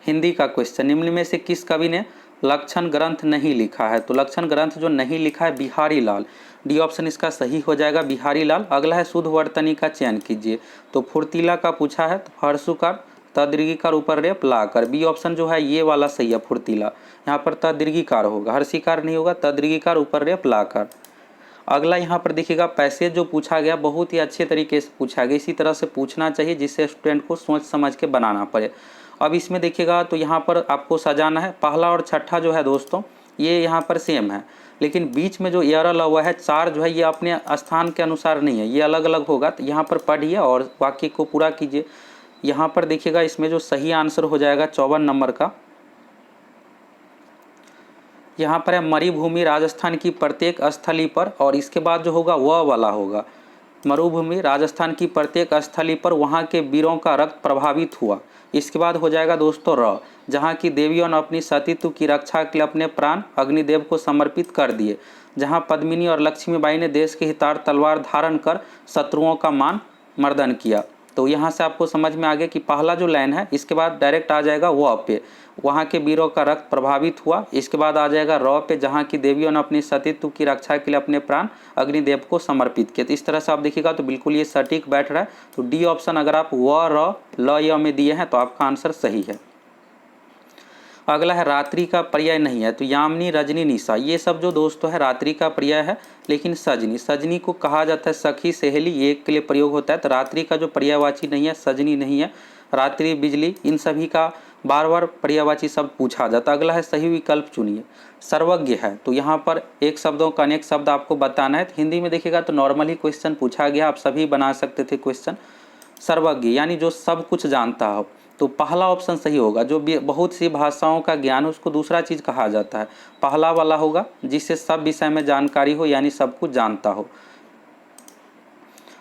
हिंदी का क्वेश्चन, निम्न में से किस कवि ने लक्षण ग्रंथ नहीं लिखा है? तो लक्षण ग्रंथ जो नहीं लिखा है बिहारी लाल, डी ऑप्शन इसका सही हो जाएगा, बिहारी लाल। अगला है शुद्ध वर्तनी का चयन कीजिए। तो फुर्तीला का पूछा है, तो फरसुकार, तदीर्घिकार ऊपर रेप लाकर, बी ऑप्शन जो है ये वाला सही है फुर्तीला। यहाँ पर तदीर्घिकार होगा, हर्षिकार नहीं होगा, तदीर्घिकार ऊपर रेप लाकर। अगला यहाँ पर देखिएगा पैसेज जो पूछा गया बहुत ही अच्छे तरीके से पूछा गया, इसी तरह से पूछना चाहिए जिससे स्टूडेंट को सोच समझ के बनाना पड़े। अब इसमें देखिएगा तो यहाँ पर आपको सजाना है। पहला और छठा जो है दोस्तों ये यहाँ पर सेम है, लेकिन बीच में जो एयर लगा हुआ है 4 जो है ये अपने स्थान के अनुसार नहीं है, ये अलग अलग होगा। तो यहाँ पर पढ़िए और वाक्य को पूरा कीजिए। यहाँ पर देखिएगा इसमें जो सही आंसर हो जाएगा 54 नंबर का, यहाँ पर है मणिभूमि राजस्थान की प्रत्येक स्थली पर, और इसके बाद जो होगा वह वाला होगा। मरुभूमि राजस्थान की प्रत्येक स्थली पर वहाँ के वीरों का रक्त प्रभावित हुआ। इसके बाद हो जाएगा दोस्तों र, जहाँ की देवियों ने अपनी सतीत्व की रक्षा के लिए अपने प्राण अग्निदेव को समर्पित कर दिए। जहाँ पद्मिनी और लक्ष्मीबाई ने देश के हितार्थ तलवार धारण कर शत्रुओं का मान मर्दन किया। तो यहाँ से आपको समझ में आ गया कि पहला जो लाइन है इसके बाद डायरेक्ट आ जाएगा वो पे, वहाँ के वीरों का रक्त प्रभावित हुआ। इसके बाद आ जाएगा र पे, जहाँ की देवियों ने अपनी सतीत्व की रक्षा के लिए अपने प्राण अग्निदेव को समर्पित किए। तो इस तरह से आप देखिएगा तो बिल्कुल ये सटीक बैठ रहा है। तो डी ऑप्शन अगर आप व र ल य में दिए हैं तो आपका आंसर सही है। अगला है रात्रि का पर्याय नहीं है, तो यामिनी, रजनी, निशा ये सब जो दोस्तों है रात्रि का पर्याय है। लेकिन सजनी, सजनी को कहा जाता है सखी, सहेली, ये एक के लिए प्रयोग होता है। तो रात्रि का जो पर्यायवाची नहीं है, सजनी नहीं है। रात्रि, बिजली, इन सभी का बार बार पर्यायवाची शब्द पूछा जाता है। अगला है सही विकल्प चुनिए। सर्वज्ञ है, तो यहाँ पर एक शब्दों का अनेक शब्द आपको बताना है। तो हिंदी में देखिएगा तो नॉर्मल ही क्वेश्चन पूछा गया, आप सभी बना सकते थे क्वेश्चन। सर्वज्ञ यानी जो सब कुछ जानता हो, तो पहला ऑप्शन सही होगा। जो बहुत सी भाषाओं का ज्ञान है उसको दूसरा चीज़ कहा जाता है, पहला वाला होगा जिससे सब विषय में जानकारी हो यानी सब कुछ जानता हो।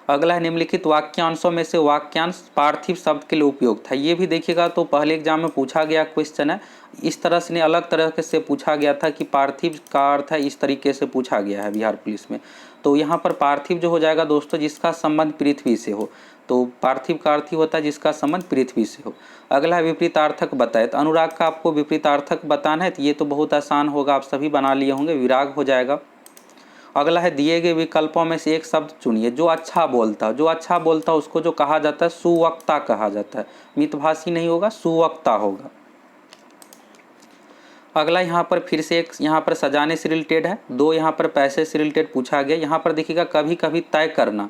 अगला है निम्नलिखित वाक्यांशों में से वाक्यांश पार्थिव शब्द के लिए उपयुक्त है। ये भी देखिएगा तो पहले एग्जाम में पूछा गया क्वेश्चन है। इस तरह से अलग तरह से पूछा गया था कि पार्थिव का अर्थ है, इस तरीके से पूछा गया है बिहार पुलिस में। तो यहाँ पर पार्थिव जो हो जाएगा दोस्तों जिसका संबंध पृथ्वी से हो, तो पार्थिव का अर्थ ही होता है जिसका संबंध पृथ्वी से हो। अगला है विपरीतार्थक बताए, तो अनुराग का आपको विपरीतार्थक बताना है। तो ये तो बहुत आसान होगा, आप सभी बना लिए होंगे, विराग हो जाएगा। अगला है दिए गए विकल्पों में से एक शब्द चुनिए। जो अच्छा बोलता, जो अच्छा बोलता उसको जो कहा जाता है सुवक्ता कहा जाता है। मितभाषी नहीं होगा, सुवक्ता होगा। अगला यहाँ पर फिर से एक यहाँ पर सजाने से रिलेटेड है, दो यहाँ पर पैसे से रिलेटेड पूछा गया। यहाँ पर देखिएगा कभी कभी तय करना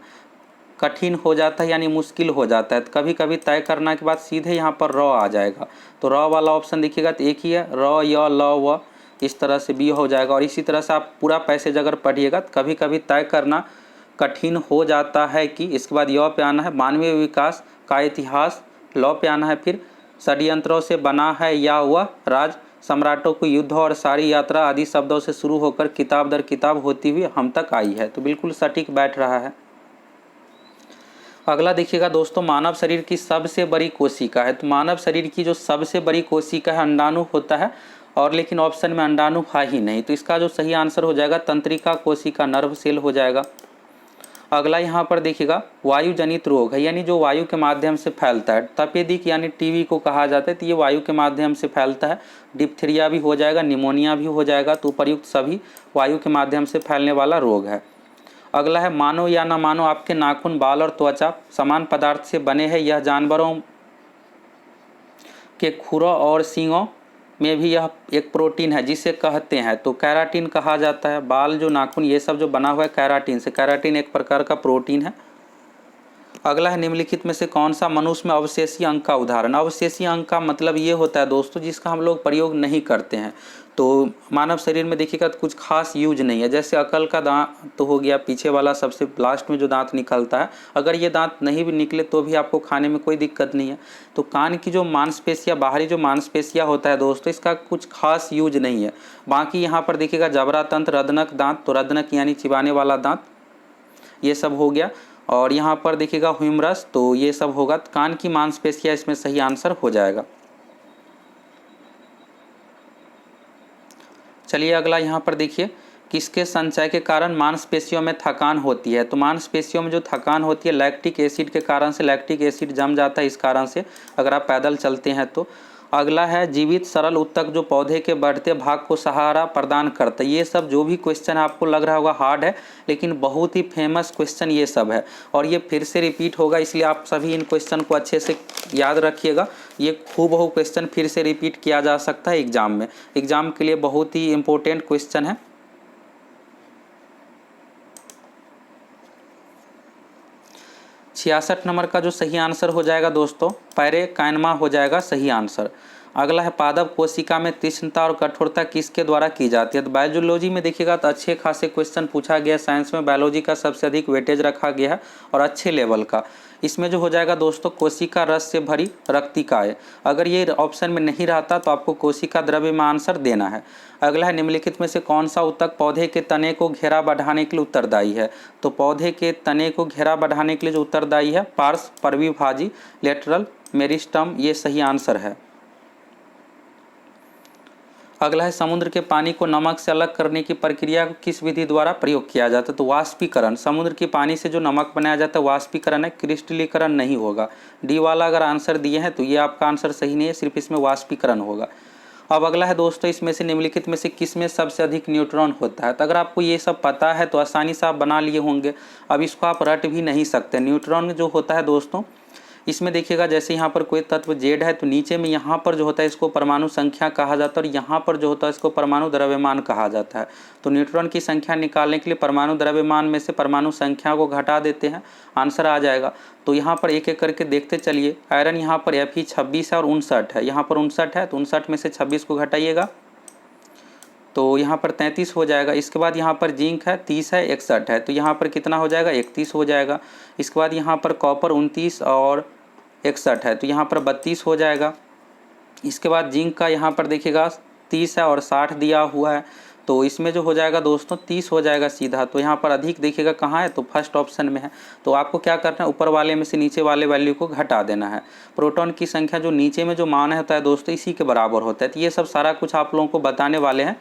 कठिन हो जाता है यानी मुश्किल हो जाता है। तो कभी कभी तय करना के बाद सीधे यहाँ पर र आ जाएगा, तो र वाला ऑप्शन देखिएगा तो एक ही है, र य ल व, इस तरह से बी हो जाएगा। और इसी तरह से आप पूरा पैसेज अगर पढ़िएगा तो कभी कभी तय करना कठिन हो जाता है कि, इसके बाद य पे आना है मानवीय विकास का इतिहास, ल पे आना है फिर षड्यंत्रों से बना है या वह राज, सम्राटों को युद्ध और सारी यात्रा आदि शब्दों से शुरू होकर किताब दर किताब होती हुई हम तक आई है। तो बिल्कुल सटीक बैठ रहा है। अगला देखिएगा दोस्तों मानव शरीर की सबसे बड़ी कोशिका है। तो मानव शरीर की जो सबसे बड़ी कोशिका है अंडाणु होता है, और लेकिन ऑप्शन में अंडाणु है ही नहीं। तो इसका जो सही आंसर हो जाएगा तंत्रिका कोशिका, नर्व सेल हो जाएगा। अगला यहाँ पर देखिएगा वायु जनित रोग है, यानी जो वायु के माध्यम से फैलता है। तपेदिक यानी टीबी को कहा जाता है, तो ये वायु के माध्यम से फैलता है। डिप्थीरिया भी हो जाएगा, निमोनिया भी हो जाएगा। तो उपर्युक्त सभी वायु के माध्यम से फैलने वाला रोग है। अगला है मानो या न मानो आपके नाखून, बाल और त्वचा समान पदार्थ से बने हैं। यह जानवरों के खुरों और सींगों में भी यह एक प्रोटीन है जिसे कहते हैं, तो कैराटिन कहा जाता है। बाल जो नाखून ये सब जो बना हुआ है कैराटिन से, कैराटिन एक प्रकार का प्रोटीन है। अगला है निम्नलिखित में से कौन सा मनुष्य में अवशेषीय अंग का उदाहरण। अवशेषीय अंग का मतलब ये होता है दोस्तों जिसका हम लोग प्रयोग नहीं करते हैं। तो मानव शरीर में देखिएगा तो कुछ खास यूज नहीं है। जैसे अकल का दांत तो हो गया, पीछे वाला सबसे लास्ट में जो दांत निकलता है, अगर ये दांत नहीं भी निकले तो भी आपको खाने में कोई दिक्कत नहीं है। तो कान की जो मांसपेशियाँ, बाहरी जो मांसपेशियाँ होता है दोस्तों, इसका कुछ खास यूज नहीं है। बाकी यहाँ पर देखिएगा जबरा तंत्र, रदनक दांत, तो रदनक यानी चिबाने वाला दांत, ये सब हो गया। और यहाँ पर देखिएगा ह्यूमरस, तो ये सब होगा। कान की मांसपेशियाँ इसमें सही आंसर हो जाएगा। चलिए अगला यहाँ पर देखिए किसके संचय के कारण मांसपेशियों में थकान होती है। तो मांसपेशियों में जो थकान होती है लैक्टिक एसिड के कारण से, लैक्टिक एसिड जम जाता है इस कारण से अगर आप पैदल चलते हैं तो। अगला है जीवित सरल उत्तक जो पौधे के बढ़ते भाग को सहारा प्रदान करता है। ये सब जो भी क्वेश्चन आपको लग रहा होगा हार्ड है, लेकिन बहुत ही फेमस क्वेश्चन ये सब है और ये फिर से रिपीट होगा, इसलिए आप सभी इन क्वेश्चन को अच्छे से याद रखिएगा। ये खूबहू क्वेश्चन फिर से रिपीट किया जा सकता है एग्जाम में, एग्जाम के लिए बहुत ही इंपॉर्टेंट क्वेश्चन है। 66 नंबर का जो सही आंसर हो जाएगा दोस्तों पैरेकाइनमा हो जाएगा सही आंसर। अगला है पादप कोशिका में तीक्ष्णता और कठोरता किसके द्वारा की जाती है। तो बायोलॉजी में देखिएगा तो अच्छे खासे क्वेश्चन पूछा गया, साइंस में बायोलॉजी का सबसे अधिक वेटेज रखा गया है और अच्छे लेवल का। इसमें जो हो जाएगा दोस्तों कोशिका रस से भरी रक्तिकाएं, अगर ये ऑप्शन में नहीं रहता तो आपको कोशिका द्रव्य में आंसर देना है। अगला है निम्नलिखित में से कौन सा ऊतक पौधे के तने को घेरा बढ़ाने के लिए उत्तरदायी है। तो पौधे के तने को घेरा बढ़ाने के लिए जो उत्तरदायी है पार्श्व परिभाजी लेटरल मेरिस्टम, ये सही आंसर है। अगला है समुद्र के पानी को नमक से अलग करने की प्रक्रिया किस विधि द्वारा प्रयोग किया जाता है। तो वाष्पीकरण, समुद्र के पानी से जो नमक बनाया जाता है वाष्पीकरण है, क्रिस्टलीकरण नहीं होगा। डी वाला अगर आंसर दिए हैं तो ये आपका आंसर सही नहीं है, सिर्फ इसमें वाष्पीकरण होगा। अब अगला है दोस्तों इसमें से निम्नलिखित में से किस में सबसे अधिक न्यूट्रॉन होता है। तो अगर आपको ये सब पता है तो आसानी से आप बना लिए होंगे, अब इसको आप रट भी नहीं सकते। न्यूट्रॉन जो होता है दोस्तों इसमें देखिएगा जैसे यहाँ पर कोई तत्व जेड है तो नीचे में यहाँ पर जो होता है इसको परमाणु संख्या कहा जाता है और यहाँ पर जो होता है इसको परमाणु द्रव्यमान कहा जाता है। तो न्यूट्रॉन की संख्या निकालने के लिए परमाणु द्रव्यमान में से परमाणु संख्या को घटा देते हैं, आंसर आ जाएगा। तो यहाँ पर एक एक करके देखते चलिए। आयरन यहाँ पर Fe26 है और 59 है, यहाँ पर 59 है तो 59 में से 26 को घटाइएगा तो यहाँ पर 33 हो जाएगा। इसके बाद यहाँ पर जिंक है 30 है 61 है तो यहाँ पर कितना हो जाएगा 31 हो जाएगा। इसके बाद यहाँ पर कॉपर 29 और 61 है तो यहाँ पर 32 हो जाएगा। इसके बाद जिंक का यहाँ पर देखिएगा 30 है और 60 दिया हुआ है तो इसमें जो हो जाएगा दोस्तों 30 हो जाएगा सीधा। तो यहाँ पर अधिक देखिएगा कहाँ है तो फर्स्ट ऑप्शन में है। तो आपको क्या करना है ऊपर वाले में से नीचे वाले वैल्यू को घटा देना है। प्रोटॉन की संख्या जो नीचे में जो मान होता है दोस्तों इसी के बराबर होता है। तो ये सब सारा कुछ आप लोगों को बताने वाले हैं।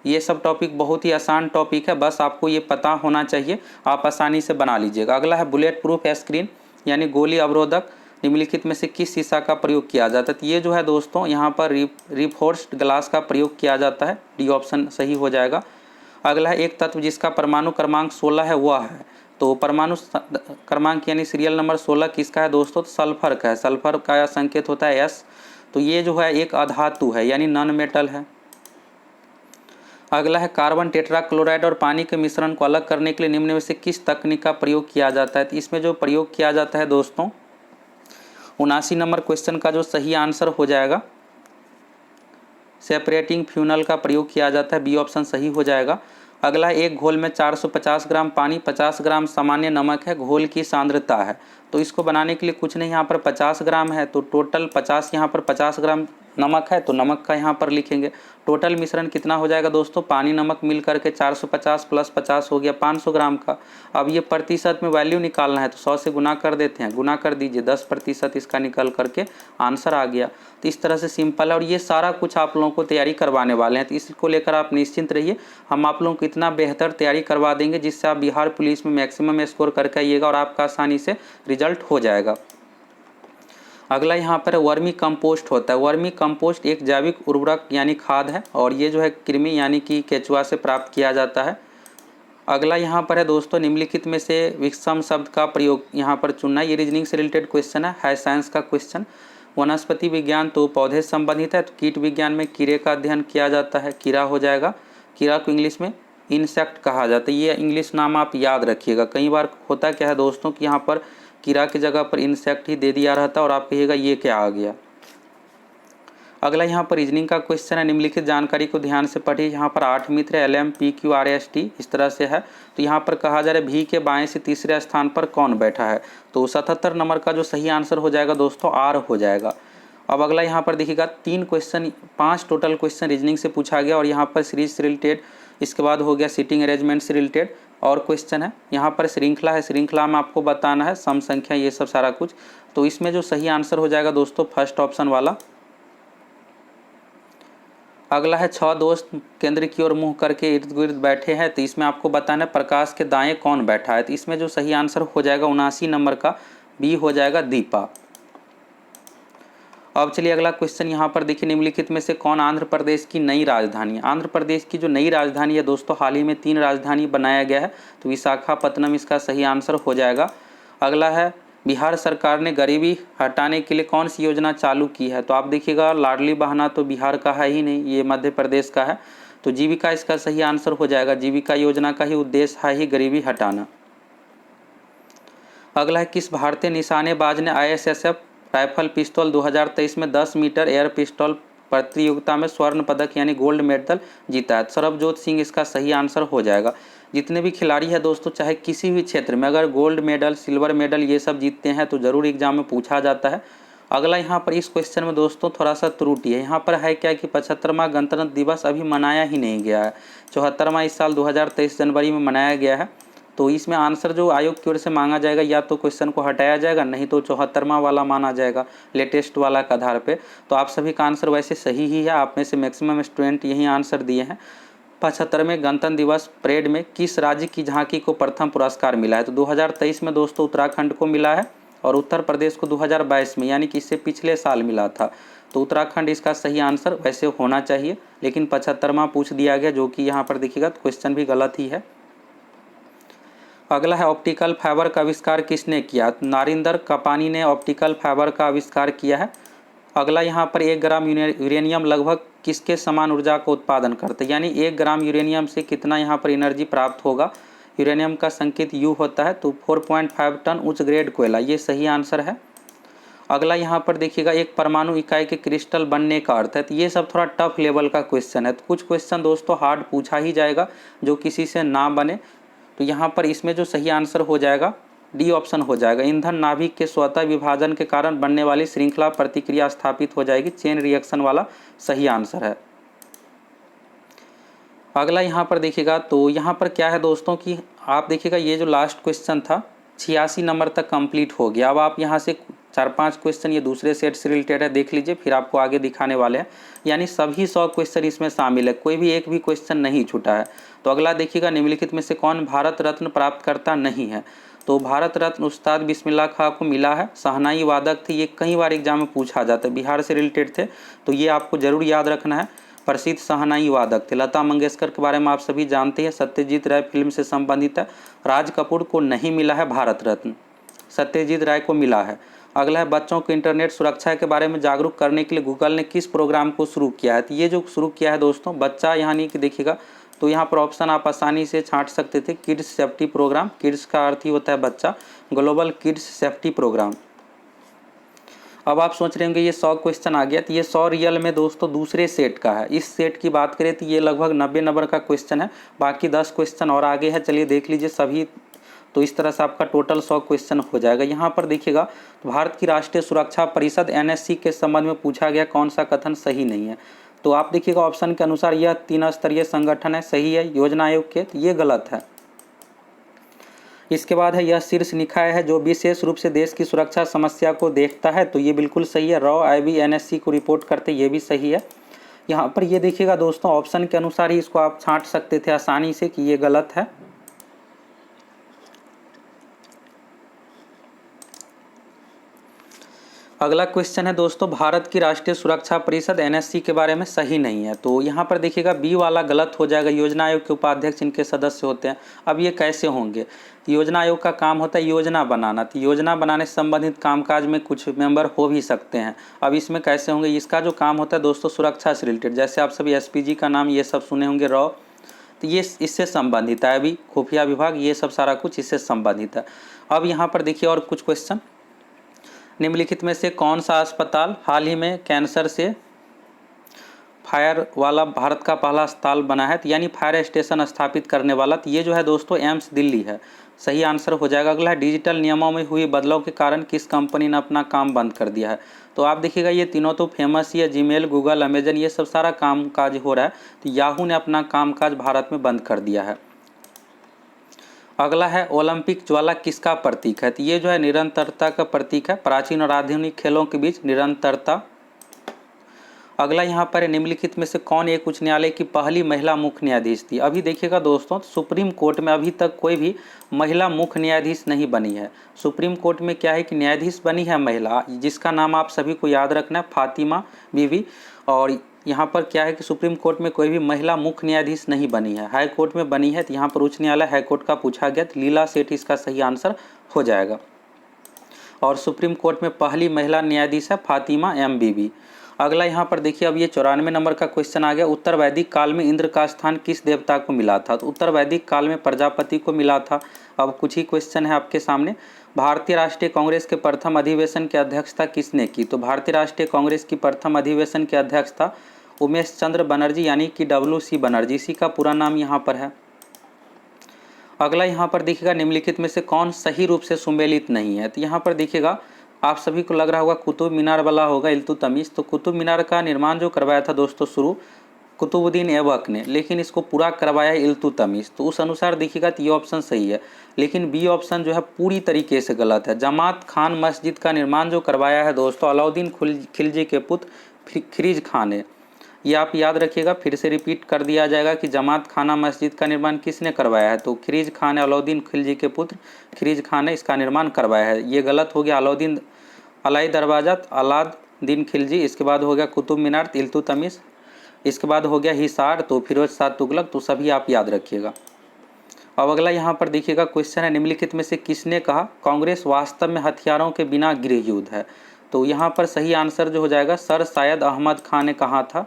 ये सब टॉपिक बहुत ही आसान टॉपिक है, बस आपको ये पता होना चाहिए, आप आसानी से बना लीजिएगा। अगला है बुलेट प्रूफ स्क्रीन यानी गोली अवरोधक निम्नलिखित में से किस शीशा का प्रयोग किया जाता है। तो ये जो है दोस्तों यहाँ पर रिफोर्स्ड ग्लास का प्रयोग किया जाता है, डी ऑप्शन सही हो जाएगा। अगला है एक तत्व जिसका परमाणु क्रमांक 16 है वह है। तो परमाणु क्रमांक यानी सीरियल नंबर 16 किसका है दोस्तों, तो सल्फर का है। सल्फर का संकेत होता है एस। तो ये जो है एक अधातु है यानी नॉन मेटल है। अगला है कार्बन टेट्राक्लोराइड और पानी के मिश्रण को अलग करने के लिए निम्न में से किस तकनीक का प्रयोग किया जाता है। तो इसमें जो प्रयोग किया जाता है दोस्तों 79 नंबर क्वेश्चन का जो सही आंसर हो जाएगा सेपरेटिंग फ्यूनल का प्रयोग किया जाता है, बी ऑप्शन सही हो जाएगा। अगला एक घोल में 450 ग्राम पानी 50 ग्राम सामान्य नमक है, घोल की सांद्रता है। तो इसको बनाने के लिए कुछ नहीं, यहाँ पर 50 ग्राम है तो टोटल 50, यहाँ पर 50 ग्राम नमक है तो नमक का यहाँ पर लिखेंगे। टोटल मिश्रण कितना हो जाएगा दोस्तों, पानी नमक मिल करके 450 प्लस 50 हो गया 500 ग्राम का। अब ये प्रतिशत में वैल्यू निकालना है तो 100 से गुना कर देते हैं, गुना कर दीजिए 10% इसका निकल करके आंसर आ गया। तो इस तरह से सिंपल है और ये सारा कुछ आप लोगों को तैयारी करवाने वाले हैं, तो इसको लेकर आप निश्चिंत रहिए। हम आप लोगों को इतना बेहतर तैयारी करवा देंगे जिससे आप बिहार पुलिस में मैक्सिमम स्कोर करके आइएगा और आपका आसानी से रिजल्ट हो जाएगा। अगला यहाँ पर वर्मी कंपोस्ट होता है। वर्मी कंपोस्ट एक जैविक उर्वरक यानी खाद है और ये जो है कृमि यानी कि केचुआ से प्राप्त किया जाता है। अगला यहाँ पर है दोस्तों निम्नलिखित में से विषम शब्द का प्रयोग यहाँ पर चुनना है। ये रीजनिंग से रिलेटेड क्वेश्चन है साइंस का क्वेश्चन। वनस्पति विज्ञान तो पौधे से संबंधित है, तो कीट विज्ञान में कीड़े का अध्ययन किया जाता है, कीड़ा हो जाएगा। कीड़ा को इंग्लिश में इंसेक्ट कहा जाता है, ये इंग्लिश नाम आप याद रखिएगा। कई बार होता क्या है दोस्तों कि यहाँ पर कीड़ा की जगह पर इंसेक्ट ही दे दिया रहता है और आप कहिएगा ये क्या आ गया। अगला यहाँ पर रीजनिंग का क्वेश्चन है, निम्नलिखित जानकारी को ध्यान से पढ़िए। यहाँ पर 8 मित्र LMPQRST इस तरह से है। तो यहाँ पर कहा जा रहा है भी के बाएं से तीसरे स्थान पर कौन बैठा है। तो 77 नंबर का जो सही आंसर हो जाएगा दोस्तों आर हो जाएगा। अब अगला यहाँ पर देखिएगा 5 टोटल क्वेश्चन रीजनिंग से पूछा गया और यहाँ पर सीरीज से रिलेटेड, इसके बाद हो गया सीटिंग अरेंजमेंट से रिलेटेड और क्वेश्चन है। यहाँ पर श्रृंखला है, श्रृंखला में आपको बताना है सम संख्या ये सब सारा कुछ। तो इसमें जो सही आंसर हो जाएगा दोस्तों फर्स्ट ऑप्शन वाला। अगला है 6 दोस्त केंद्र की ओर मुंह करके इर्द गिर्द बैठे हैं, तो इसमें आपको बताना है प्रकाश के दाएं कौन बैठा है। तो इसमें जो सही आंसर हो जाएगा 79 नंबर का बी हो जाएगा दीपा। अब चलिए अगला क्वेश्चन यहाँ पर देखिए, निम्नलिखित में से कौन आंध्र प्रदेश की नई राजधानी। आंध्र प्रदेश की जो नई राजधानी है दोस्तों हाल ही में 3 राजधानी बनाया गया है, तो विशाखापत्तनम इसका सही आंसर हो जाएगा। अगला है बिहार सरकार ने गरीबी हटाने के लिए कौन सी योजना चालू की है। तो आप देखिएगा लाडली बहना तो बिहार का है ही नहीं, ये मध्य प्रदेश का है। तो जीविका इसका सही आंसर हो जाएगा। जीविका योजना का ही उद्देश्य है ही गरीबी हटाना। अगला है किस भारतीय निशानेबाज ने ISSF राइफल पिस्तौल 2023 में 10 मीटर एयर पिस्तौल प्रतियोगिता में स्वर्ण पदक यानी गोल्ड मेडल जीता है। सरबजोत सिंह इसका सही आंसर हो जाएगा। जितने भी खिलाड़ी हैं दोस्तों, चाहे किसी भी क्षेत्र में अगर गोल्ड मेडल, सिल्वर मेडल ये सब जीतते हैं तो ज़रूर एग्जाम में पूछा जाता है। अगला यहाँ पर इस क्वेश्चन में दोस्तों थोड़ा सा त्रुटि है। यहाँ पर है क्या कि 75वां गणतंत्र दिवस अभी मनाया ही नहीं गया है। 74वां इस साल 2023 जनवरी में मनाया गया है। तो इसमें आंसर जो आयोग की ओर से मांगा जाएगा, या तो क्वेश्चन को हटाया जाएगा, नहीं तो 74वां वाला माना जाएगा लेटेस्ट वाला के आधार पे। तो आप सभी का आंसर वैसे सही ही है। आप में से मैक्सिमम स्टूडेंट यही आंसर दिए हैं। 75वें गणतंत्र दिवस परेड में किस राज्य की झांकी को प्रथम पुरस्कार मिला है? तो 2023 में दोस्तों उत्तराखंड को मिला है और उत्तर प्रदेश को 2022 में, यानी कि इससे पिछले साल मिला था। तो उत्तराखंड इसका सही आंसर वैसे होना चाहिए, लेकिन 75वां पूछ दिया गया, जो कि यहाँ पर देखिएगा तो क्वेश्चन भी गलत ही है। अगला है ऑप्टिकल फाइबर का आविष्कार किसने किया? नारिंदर कपानी ने ऑप्टिकल फाइबर का आविष्कार किया है। अगला यहाँ पर 1 ग्राम यूरेनियम लगभग किसके समान ऊर्जा का उत्पादन करते हैं? यानी 1 ग्राम यूरेनियम से कितना यहाँ पर एनर्जी प्राप्त होगा? यूरेनियम का संकेत यू होता है, तो 4.5 टन उच्च ग्रेड कोयला, ये सही आंसर है। अगला यहाँ पर देखिएगा एक परमाणु इकाई के क्रिस्टल बनने का अर्थ है। तो ये सब थोड़ा टफ लेवल का क्वेश्चन है। तो कुछ क्वेश्चन दोस्तों हार्ड पूछा ही जाएगा जो किसी से ना बने। तो यहाँ पर इसमें जो सही आंसर हो जाएगा डी ऑप्शन हो जाएगा। ईंधन नाभिक के स्वतः विभाजन के कारण बनने वाली श्रृंखला प्रतिक्रिया स्थापित हो जाएगी, चेन रिएक्शन वाला सही आंसर है। अगला यहाँ पर देखिएगा, तो यहाँ पर क्या है दोस्तों कि आप देखिएगा ये जो लास्ट क्वेश्चन था 86 नंबर तक कंप्लीट हो गया। अब आप यहाँ से 4-5 क्वेश्चन ये दूसरे सेट से रिलेटेड है, देख लीजिए, फिर आपको आगे दिखाने वाले हैं। यानी सभी 100 क्वेश्चन इसमें शामिल है, कोई भी एक भी क्वेश्चन नहीं छूटा है। तो अगला देखिएगा, निम्नलिखित में से कौन भारत रत्न प्राप्तकर्ता नहीं है? तो भारत रत्न उस्ताद बिस्मिल्लाह खां को मिला है। शहनाई वादक थे, ये कई बार एग्जाम में पूछा जाता है, बिहार से रिलेटेड थे, तो ये आपको जरूर याद रखना है। प्रसिद्ध शहनाई वादक थे। लता मंगेशकर के बारे में आप सभी जानते हैं, सत्यजीत राय फिल्म से संबंधित है। राज कपूर को नहीं मिला है भारत रत्न, सत्यजीत राय को मिला है। अगला है बच्चों को इंटरनेट सुरक्षा के बारे में जागरूक करने के लिए गूगल ने किस प्रोग्राम को शुरू किया है? तो ये जो शुरू किया है दोस्तों, बच्चा यानी कि देखिएगा, तो यहाँ पर ऑप्शन आप आसानी से छांट सकते थे, किड्स सेफ्टी प्रोग्राम। किड्स का अर्थ ही होता है बच्चा, ग्लोबल किड्स सेफ्टी प्रोग्राम। अब आप सोच रहे होंगे ये 100 क्वेश्चन आ गया, तो ये 100 रियल में दोस्तों दूसरे सेट का है। इस सेट की बात करें तो ये लगभग 90 नंबर का क्वेश्चन है, बाकी 10 क्वेश्चन और आगे है। चलिए देख लीजिए सभी, तो इस तरह से आपका टोटल 100 क्वेश्चन हो जाएगा। यहाँ पर देखिएगा, तो भारत की राष्ट्रीय सुरक्षा परिषद NSC के संबंध में पूछा गया कौन सा कथन सही नहीं है? तो आप देखिएगा ऑप्शन के अनुसार यह 3 स्तरीय संगठन है, सही है। योजना आयोग के, तो ये गलत है। इसके बाद है यह शीर्ष निकाय है जो विशेष रूप से देश की सुरक्षा समस्या को देखता है, तो ये बिल्कुल सही है। रॉ IB NSC को रिपोर्ट करते, ये भी सही है। यहाँ पर ये देखिएगा दोस्तों, ऑप्शन के अनुसार ही इसको आप छांट सकते थे आसानी से कि ये गलत है। अगला क्वेश्चन है दोस्तों, भारत की राष्ट्रीय सुरक्षा परिषद NSC के बारे में सही नहीं है। तो यहाँ पर देखिएगा बी वाला गलत हो जाएगा। योजना आयोग के उपाध्यक्ष इनके सदस्य होते हैं। अब ये कैसे होंगे? योजना आयोग का काम होता है योजना बनाना, तो योजना बनाने से संबंधित कामकाज में कुछ मेंबर हो भी सकते हैं। अब इसमें कैसे होंगे? इसका जो काम होता है दोस्तों सुरक्षा से रिलेटेड, जैसे आप सभी SPG का नाम ये सब सुने होंगे, रॉ, तो ये इससे संबंधित है। अभी खुफिया विभाग, ये सब सारा कुछ इससे संबंधित है। अब यहाँ पर देखिए और कुछ क्वेश्चन, निम्नलिखित में से कौन सा अस्पताल हाल ही में कैंसर से फायर वाला भारत का पहला अस्पताल बना है? तो यानी फायर स्टेशन स्थापित करने वाला, तो ये जो है दोस्तों एम्स दिल्ली है, सही आंसर हो जाएगा। अगला है डिजिटल नियमों में हुई बदलाव के कारण किस कंपनी ने अपना काम बंद कर दिया है? तो आप देखिएगा ये तीनों तो फेमस ही है, जीमेल, गूगल, अमेजन, ये सब सारा कामकाज हो रहा है। तो याहू ने अपना कामकाज भारत में बंद कर दिया है। अगला है ओलंपिक ज्वाला किसका प्रतीक है? तो ये जो है निरंतरता का प्रतीक है, प्राचीन और आधुनिक खेलों के बीच निरंतरता। अगला यहाँ पर निम्नलिखित में से कौन एक उच्च न्यायालय की पहली महिला मुख्य न्यायाधीश थी? अभी देखिएगा दोस्तों, सुप्रीम कोर्ट में अभी तक कोई भी महिला मुख्य न्यायाधीश नहीं बनी है। सुप्रीम कोर्ट में क्या है कि न्यायाधीश बनी है महिला, जिसका नाम आप सभी को याद रखना है, फातिमा बीवी। और यहाँ पर क्या है कि सुप्रीम कोर्ट में कोई भी महिला मुख्य न्यायाधीश नहीं बनी है। हाई कोर्ट में बनी है, तो यहाँ पर उच्च न्यायालय हाई कोर्ट का पूछा गया, तो लीला सेठ इसका सही आंसर हो जाएगा। और सुप्रीम कोर्ट में पहली महिला न्यायाधीश है फातिमा M बीबी। अगला यहाँ पर देखिए, अब ये 94 नंबर का क्वेश्चन आ गया। उत्तर वैदिक काल में इंद्र का स्थान किस देवता को मिला था? तो उत्तर वैदिक काल में प्रजापति को मिला था। अब कुछ ही क्वेश्चन है आपके सामने। भारतीय राष्ट्रीय कांग्रेस के प्रथम अधिवेशन की अध्यक्षता किसने की? तो भारतीय राष्ट्रीय कांग्रेस की प्रथम अधिवेशन की अध्यक्षता उमेश चंद्र बनर्जी यानी कि WC बनर्जी, इसी का पूरा नाम यहाँ पर है। अगला यहाँ पर देखिएगा निम्नलिखित में से कौन सही रूप से सुमेलित नहीं है? तो यहाँ पर देखिएगा आप सभी को लग रहा होगा कुतुब मीनार वाला होगा इल्तुतमिश। तो कुतुब मीनार का निर्माण जो करवाया था दोस्तों शुरू कुतुबुद्दीन ऐबक ने, लेकिन इसको पूरा करवाया इल्तुतमिश। तो उस अनुसार देखिएगा तो ये ऑप्शन सही है, लेकिन बी ऑप्शन जो है पूरी तरीके से गलत है। जमात खान मस्जिद का निर्माण जो करवाया है दोस्तों अलाउद्दीन खिलजी के पुत्र खिरीज खान ने। ये आप याद रखिएगा, फिर से रिपीट कर दिया जाएगा कि जमात खाना मस्जिद का निर्माण किसने करवाया है? तो खिरीज खान अलाउद्दीन खिलजी के पुत्र खिरीज खान ने इसका निर्माण करवाया है। ये गलत हो गया। अलाउद्दीन अलाई दरवाजा अलाउद्दीन खिलजी, इसके बाद हो गया कुतुब मीनार इल्तुतमिश, इसके बाद हो गया हिसार तो फिरोज शाह तुगलक। तो सभी आप याद रखिएगा। अब अगला यहाँ पर देखिएगा क्वेश्चन है निम्नलिखित में से किसने कहा कांग्रेस वास्तव में हथियारों के बिना गृह युद्ध है? तो यहाँ पर सही आंसर जो हो जाएगा सर सैयद अहमद खान ने कहा था।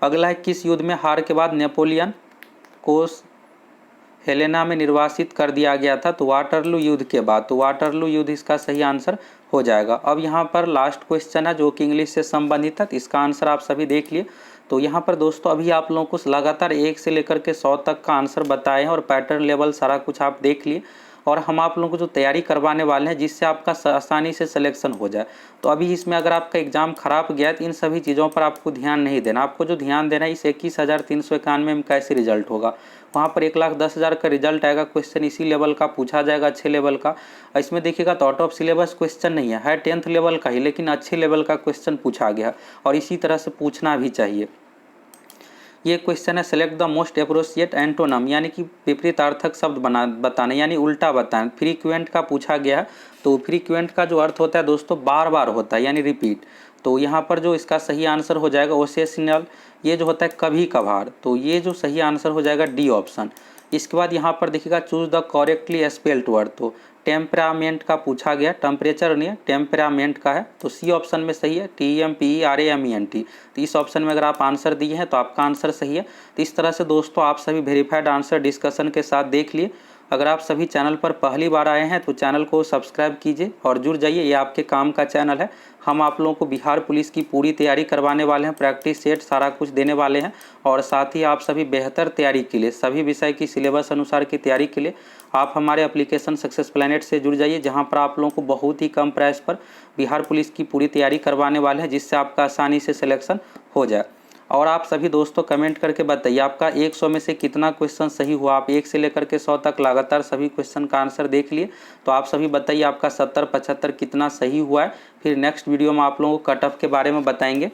अगला है किस युद्ध में हार के बाद नेपोलियन को हेलेना में निर्वासित कर दिया गया था? तो वाटरलू युद्ध के बाद। तो वाटरलू युद्ध इसका सही आंसर हो जाएगा। अब यहाँ पर लास्ट क्वेश्चन है जो कि इंग्लिश से संबंधित है, इसका आंसर आप सभी देख लिए। तो यहाँ पर दोस्तों अभी आप लोगों को लगातार 1 से लेकर के 100 तक का आंसर बताए हैं और पैटर्न लेवल सारा कुछ आप देख लिए, और हम आप लोगों को जो तैयारी करवाने वाले हैं जिससे आपका आसानी से सिलेक्शन हो जाए। तो अभी इसमें अगर आपका एग्जाम खराब गया तो इन सभी चीज़ों पर आपको ध्यान नहीं देना। आपको जो ध्यान देना है इस 21,391 में कैसे रिजल्ट होगा, वहाँ पर 1,10,000 का रिजल्ट आएगा। क्वेश्चन इसी लेवल का पूछा जाएगा, अच्छे लेवल का। इसमें देखिएगा तो आउट ऑफ सिलेबस क्वेश्चन नहीं है 10th लेवल का ही, लेकिन अच्छे लेवल का क्वेश्चन पूछा गया और इसी तरह से पूछना भी चाहिए। ये क्वेश्चन है select the most appropriate antonym, यानी कि विपरीतार्थक शब्द बताने यानी उल्टा बताना। फ्रीक्वेंट का पूछा गया, तो फ्रीक्वेंट का जो अर्थ होता है दोस्तों बार बार होता है यानी रिपीट। तो यहाँ पर जो इसका सही आंसर हो जाएगा ओकेशनल, ये जो होता है कभी कभार। तो ये जो सही आंसर हो जाएगा डी ऑप्शन। इसके बाद यहाँ पर देखिएगा choose the correctly spelled word. तो टेम्परामेंट का पूछा गया, टेम्परेचर नहीं है टेम्परामेंट का है। तो सी ऑप्शन में सही है TEMPERAMENT। तो इस ऑप्शन में अगर आप आंसर दिए हैं तो आपका आंसर सही है। तो इस तरह से दोस्तों आप सभी वेरीफाइड आंसर डिस्कशन के साथ देख लिए। अगर आप सभी चैनल पर पहली बार आए हैं तो चैनल को सब्सक्राइब कीजिए और जुड़ जाइए, ये आपके काम का चैनल है। हम आप लोगों को बिहार पुलिस की पूरी तैयारी करवाने वाले हैं, प्रैक्टिस सेट सारा कुछ देने वाले हैं। और साथ ही आप सभी बेहतर तैयारी के लिए, सभी विषय की सिलेबस अनुसार की तैयारी के लिए आप हमारे एप्लीकेशन सक्सेस प्लैनेट से जुड़ जाइए, जहां पर आप लोगों को बहुत ही कम प्राइस पर बिहार पुलिस की पूरी तैयारी करवाने वाले हैं, जिससे आपका आसानी से सिलेक्शन हो जाए। और आप सभी दोस्तों कमेंट करके बताइए आपका 100 में से कितना क्वेश्चन सही हुआ। आप 1 से लेकर के 100 तक लगातार सभी क्वेश्चन का आंसर देख लिए, तो आप सभी बताइए आपका 70, 75 कितना सही हुआ है। फिर नेक्स्ट वीडियो में आप लोगों को कट ऑफ के बारे में बताएंगे।